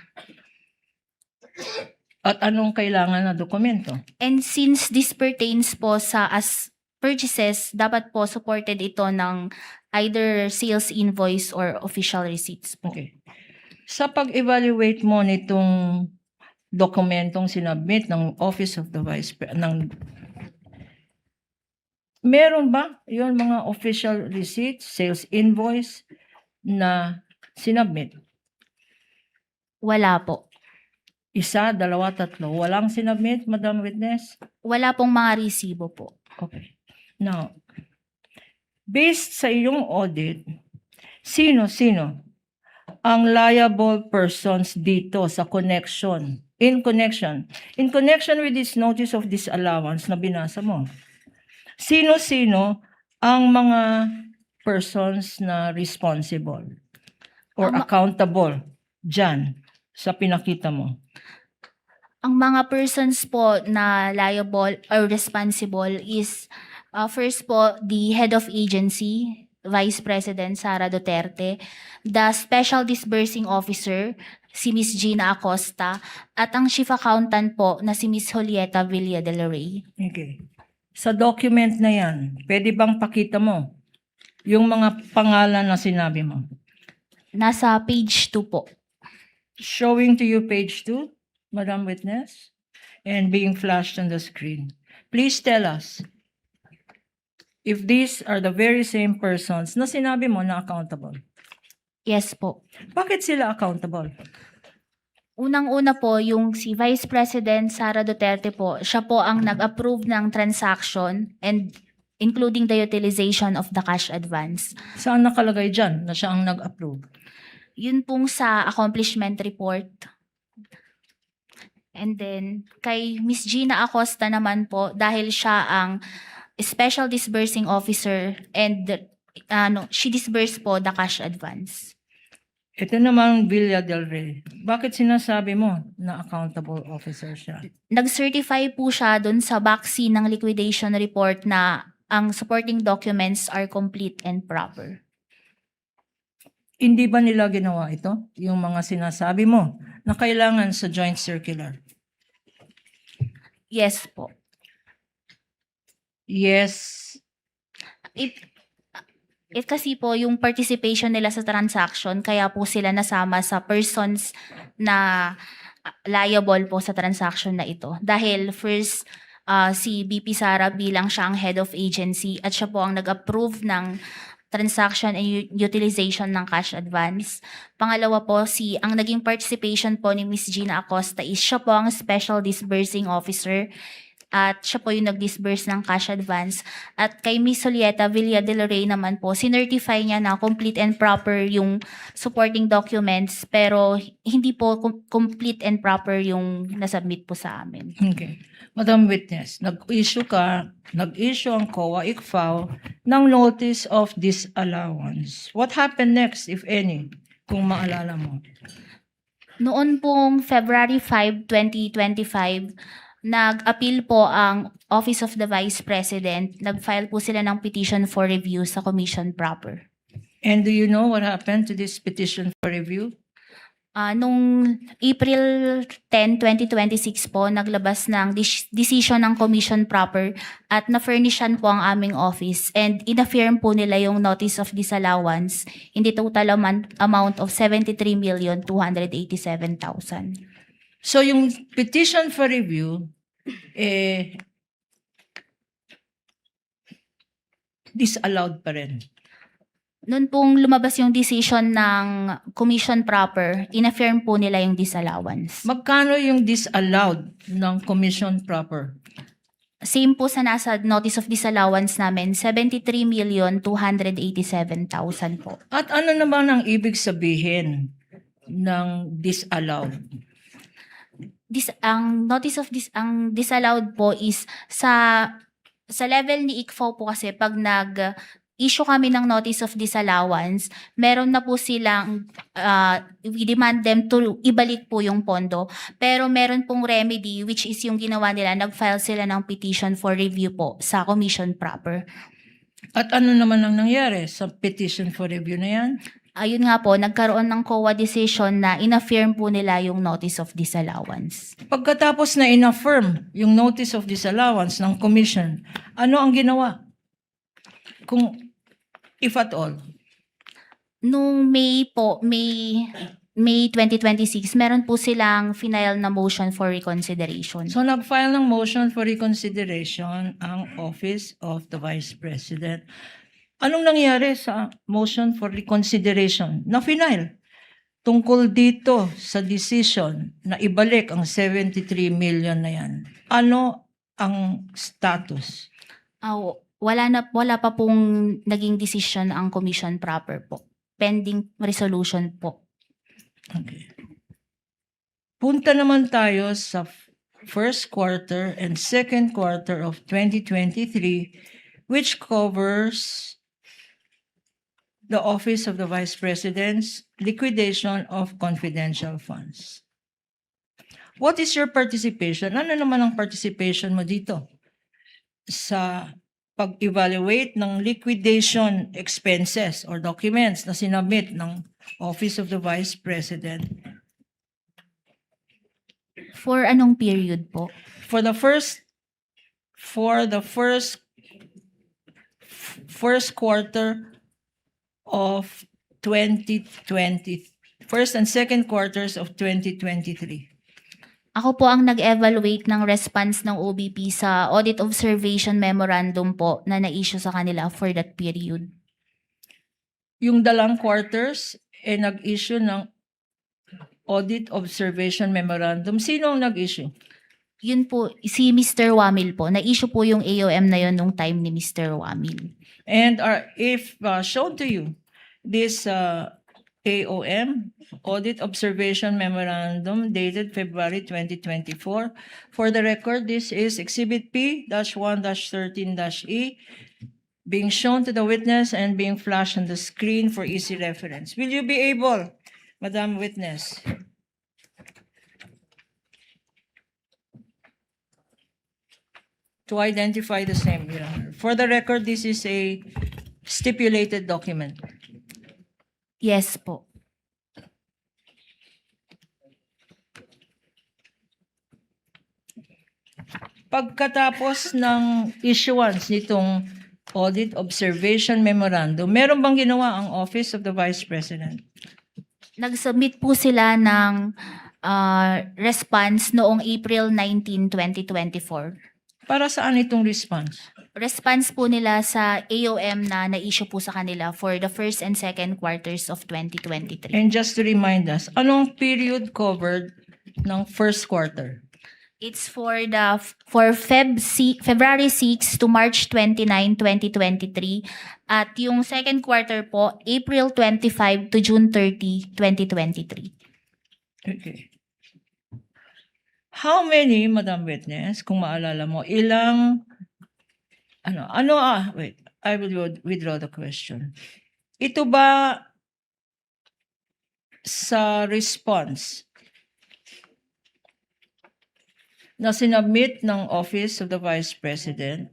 At anong kailangan na dokumento? And since this pertains po sa as purchases, dapat po supported ito ng either sales invoice or official receipts po. Okay. Sa pag-evaluate mo nitong dokumentong sinabmit ng Office of the Vice President, meron ba yung mga official receipts, sales invoice na sinabmit? Wala po. Isa, dalawa, tatlo. Walang sinabmit, Madam Witness? Wala pong mga resibo po. Okay. Now, based sa iyong audit, sino-sino ang liable persons dito sa in connection with this notice of disallowance na binasa mo? Sino-sino ang mga persons na responsible or accountable dyan sa pinakita mo? Ang mga persons po na liable or responsible is first po the head of agency, Vice President Sara Duterte, the Special Disbursing Officer, si Ms. Gina Acosta, at ang Chief Accountant po na si Ms. Julieta Villa del Rey. Okay. Sa document na yan, pwede bang pakita mo yung mga pangalan na sinabi mo? Nasa page 2 po. Showing to you page 2, Madam Witness, and being flashed on the screen. Please tell us if these are the very same persons na sinabi mo na accountable. Yes po. Bakit sila accountable? Unang-una po, yung si Vice President Sara Duterte po, siya po ang nag-approve ng transaction and including the utilization of the cash advance. Saan nakalagay dyan na siya ang nag-approve? Yun pong sa accomplishment report. And then, kay Ms. Gina Acosta naman po, dahil siya ang Special Disbursing Officer and she disbursed po the cash advance. Ito naman Villa del Rey. Bakit sinasabi mo na accountable officer siya? Nag-certify po siya dun sa backseat ng liquidation report na ang supporting documents are complete and proper. Hindi ba nila ginawa ito? Yung mga sinasabi mo na kailangan sa joint circular? Yes po. Yes. It kasi po yung participation nila sa transaction, kaya po sila nasama sa persons na liable po sa transaction na ito. Dahil first, si BP Sara bilang siya ang head of agency at siya po ang nag-approve ng transaction and utilization ng cash advance. Pangalawa po, ang naging participation po ni Ms. Gina Acosta is siya po ang Special Disbursing Officer at siya po yung nag-disburse ng cash advance. At kay Ms. Julieta Villa del Rey naman po, sinertify niya na complete and proper yung supporting documents pero hindi po complete and proper yung nasubmit po sa amin. Okay. Madam Witness, nag-issue ang COA ICFAO ng notice of disallowance. What happened next, if any, kung maalala mo? Noon pong February 5, 2025, nag-appeal po ang Office of the Vice President. Nag-file po sila ng petition for review sa Commission proper. And do you know what happened to this petition for review? Nung April 10, 2026 po, naglabas ng decision ng Commission proper at na-furnishan po ang aming office and inaffirm po nila yung notice of disallowance in the total amount of 73,287,000. So yung petition for review, disallowed pa rin. Noon pong lumabas yung decision ng Commission proper, inaffirm po nila yung disallowance. Magkano yung disallowed ng commission proper? Same po sa nasa notice of disallowance namin, 73,287,000 po. At ano naman ang ibig sabihin ng disallowed? Ang notice of ang disallowed po is sa level ni ICFO po kasi pag issue kami ng notice of disallowance, meron na po silang we demand them to ibalik po yung pondo. Pero meron pong remedy which is yung ginawa nila, nag-file sila ng petition for review po sa commission proper. At ano naman ang nangyari sa petition for review na yan? Ayun nga po, nagkaroon ng COA decision na inaffirm po nila yung notice of disallowance. Pagkatapos na inaffirm yung notice of disallowance ng commission, ano ang ginawa? If at all. Nung May 2026, meron po silang final na motion for reconsideration. So nag-file ng motion for reconsideration ang Office of the Vice President. Anong nangyari sa motion for reconsideration na final? Tungkol dito sa decision na ibalik ang 73 million na yan. Ano ang status? Wala pa pong naging decision ang commission proper po. Pending resolution po. Okay. Punta naman tayo sa first quarter and second quarter of 2023, which covers the Office of the Vice President's liquidation of confidential funds. What is your participation? Ano naman ang participation mo dito sa pag-evaluate ng liquidation expenses or documents na sinabit ng Office of the Vice President? For anong period po? For the first quarter of 2020, first and second quarters of 2023. Ako po ang nag-evaluate ng response ng OBP sa Audit Observation Memorandum po na na-issue sa kanila for that period. Yung dalang quarters, nag-issue ng Audit Observation Memorandum. Sino ang nag-issue? Yun po, si Mr. Wamil po. Na-issue po yung AOM na yun nung time ni Mr. Wamil. And if shown to you, this AOM, Audit Observation Memorandum dated February 2024. For the record, this is Exhibit P-1-13-E being shown to the witness and being flashed on the screen for easy reference. Will you be able, Madam Witness, to identify the same? Your Honor? For the record, this is a stipulated document. Yes po. Pagkatapos ng issuance nitong Audit Observation Memorandum, meron bang ginawa ang Office of the Vice President? Nag-submit po sila ng response noong April 19, 2024. Para saan itong response? Response po nila sa AOM na na-issue po sa kanila for the first and second quarters of 2023. And just to remind us, anong period covered ng first quarter? It's for February 6 to March 29, 2023. At yung second quarter po, April 25 to June 30, 2023. Okay. How many, Madam Witness, kung maalala mo, ilang, wait, I will withdraw the question. Ito ba sa response na sinabmit ng Office of the Vice President,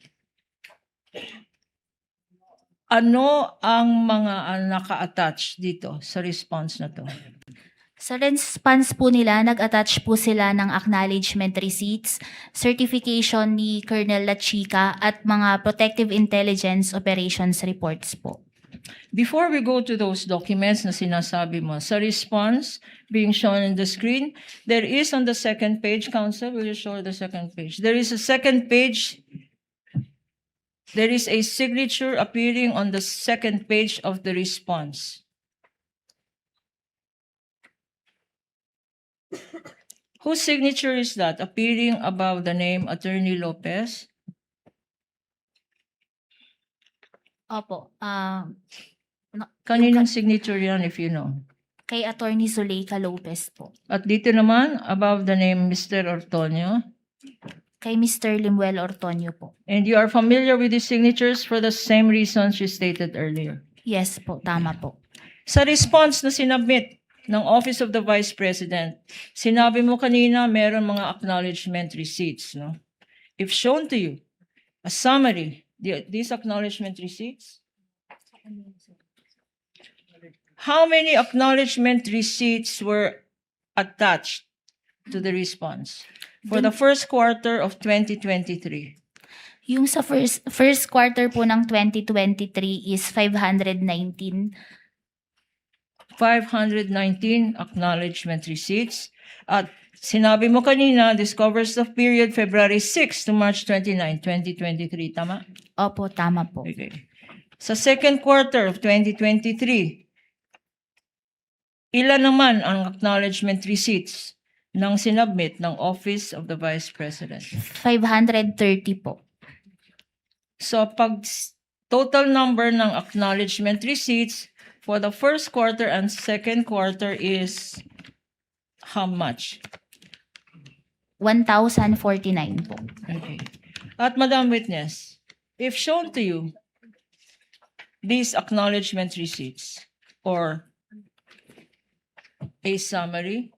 ano ang mga naka-attach dito sa response na to? Sa response po nila, nag-attach po sila ng acknowledgement receipts, certification ni Colonel Lachica at mga protective intelligence operations reports po. Before we go to those documents na sinasabi mo, sa response being shown on the screen, there is on the second page, Counsel, will you show the second page? There is a second page. There is a signature appearing on the second page of the response. Whose signature is that appearing above the name Attorney Lopez? Opo, Kaninong signature yan if you know? kay Attorney Zuleika Lopez po. At dito naman, above the name Mr. Ortonio. Kay Mr. Limuel Ortonio po. And you are familiar with these signatures for the same reasons you stated earlier. Yes po, tama po. Sa response na sinubmit ng Office of the Vice President, sinabi mo kanina meron mga acknowledgement receipts, no? If shown to you, a summary, these acknowledgement receipts? How many acknowledgement receipts were attached to the response for the first quarter of 2023? Yung sa first quarter po ng 2023 is 519. 519 acknowledgement receipts. At sinabi mo kanina, this covers the period February 6 to March 29, 2023. Tama? Opo, tama po. Okay. Sa second quarter of 2023, ilan naman ang acknowledgement receipts ng sinubmit ng Office of the Vice President? 530 po. So pag total number ng acknowledgement receipts for the first quarter and second quarter is how much? 1,049 po. Okay. At Madam Witness, if shown to you these acknowledgement receipts or a summary,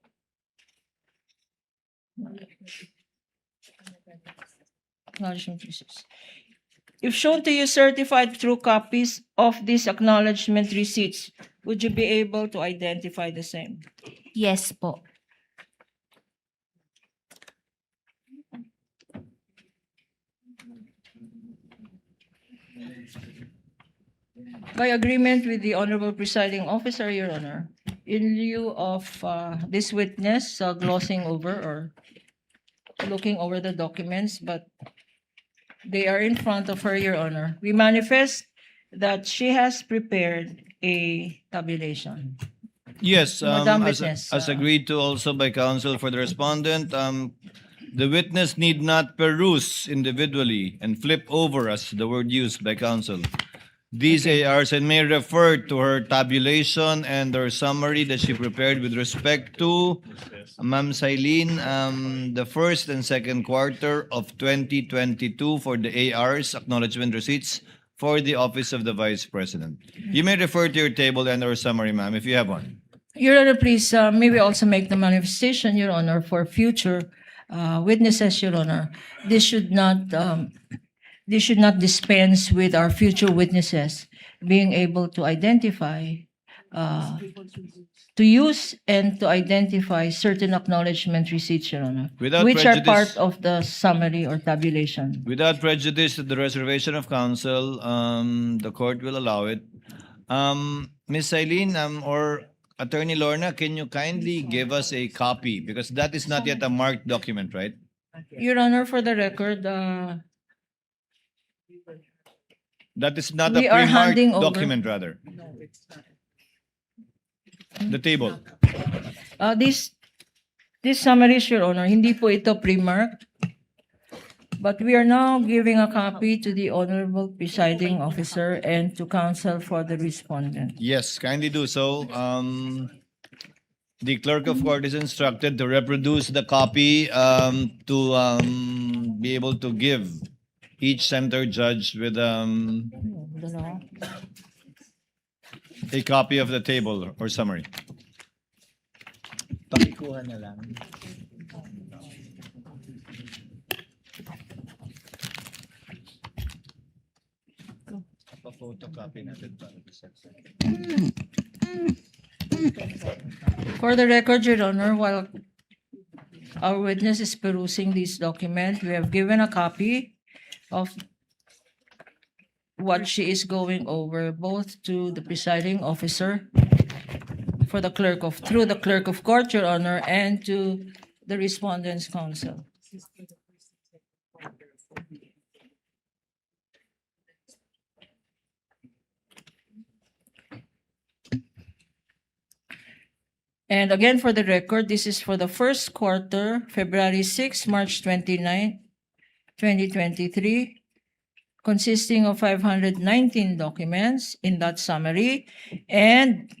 acknowledgement receipts. If shown to you certified true copies of these acknowledgement receipts, would you be able to identify the same? Yes po. By agreement with the Honorable Presiding Officer, Your Honor, in lieu of this witness glossing over or looking over the documents, but they are in front of her, Your Honor, we manifest that she has prepared a tabulation. Yes, Madam Witness, as agreed to also by counsel for the respondent, the witness need not peruse individually and flip over, as the word used by counsel, these ARs, and may refer to her tabulation and her summary that she prepared with respect to, Ma'am Sailin, the first and second quarter of 2022 for the ARs, acknowledgement receipts, for the Office of the Vice President. You may refer to your table and or summary, ma'am, if you have one. Your Honor, please, may we also make the manifestation, Your Honor, for future witnesses, Your Honor. This should not dispense with our future witnesses being able to identify, to use and to identify certain acknowledgement receipts, Your Honor, Without which are prejudice- part of the summary or tabulation. Without prejudice to the reservation of counsel, the court will allow it. Ms. Eileen, or Attorney Lorna, can you kindly give us a copy? Because that is not yet a marked document, right? Your Honor, for the record, That is not a We are pre-marked handing over- document, rather. The table. This summary, Your Honor, hindi po ito pre-marked. But we are now giving a copy to the Honorable Presiding Officer and to counsel for the respondent. Yes, kindly do so. The clerk of court is instructed to reproduce the copy to be able to give each center judge with a copy of the table or summary. Pakikuha na lang. Pa-photocopy natin para sa For the record, Your Honor, while our witness is perusing these documents, we have given a copy of what she is going over, both to the presiding officer through the clerk of court, Your Honor, and to the respondent's counsel. And again, for the record, this is for the first quarter, February 6, March 29, 2023, consisting of 519 documents in that summary, and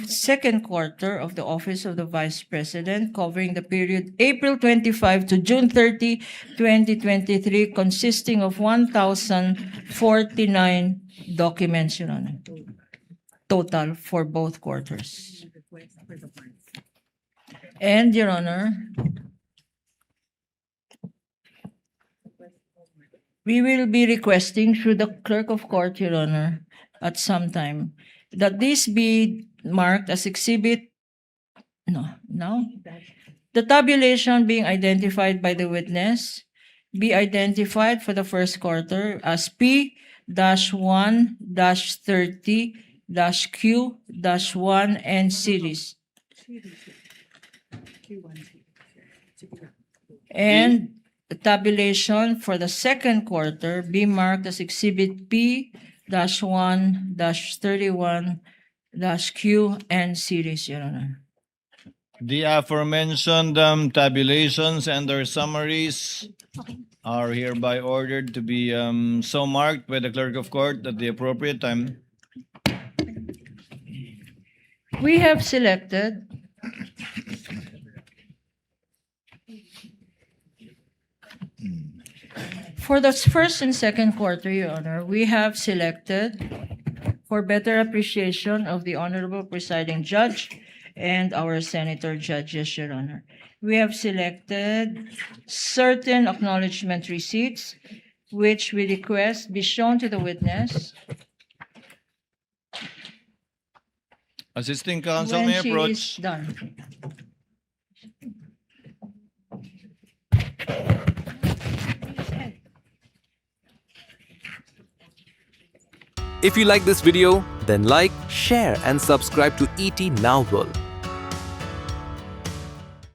second quarter of the Office of the Vice President, covering the period April 25 to June 30, 2023, consisting of 1,049 documents, Your Honor, total for both quarters. And, Your Honor, we will be requesting through the clerk of court, Your Honor, at some time, that this be marked as exhibit, the tabulation being identified by the witness be identified for the first quarter as P-1-30-Q-1 and series. And the tabulation for the second quarter be marked as exhibit P-1-31-Q and series, Your Honor. The aforementioned tabulations and their summaries are hereby ordered to be so marked by the clerk of court at the appropriate time. We have selected for the first and second quarter, Your Honor, we have selected for better appreciation of the Honorable Presiding Judge and our Senator Judges, Your Honor. We have selected certain acknowledgement receipts, which we request be shown to the witness Assisting counsel when may she approach. is done. If you like this video, then like, share and subscribe to ET Now World.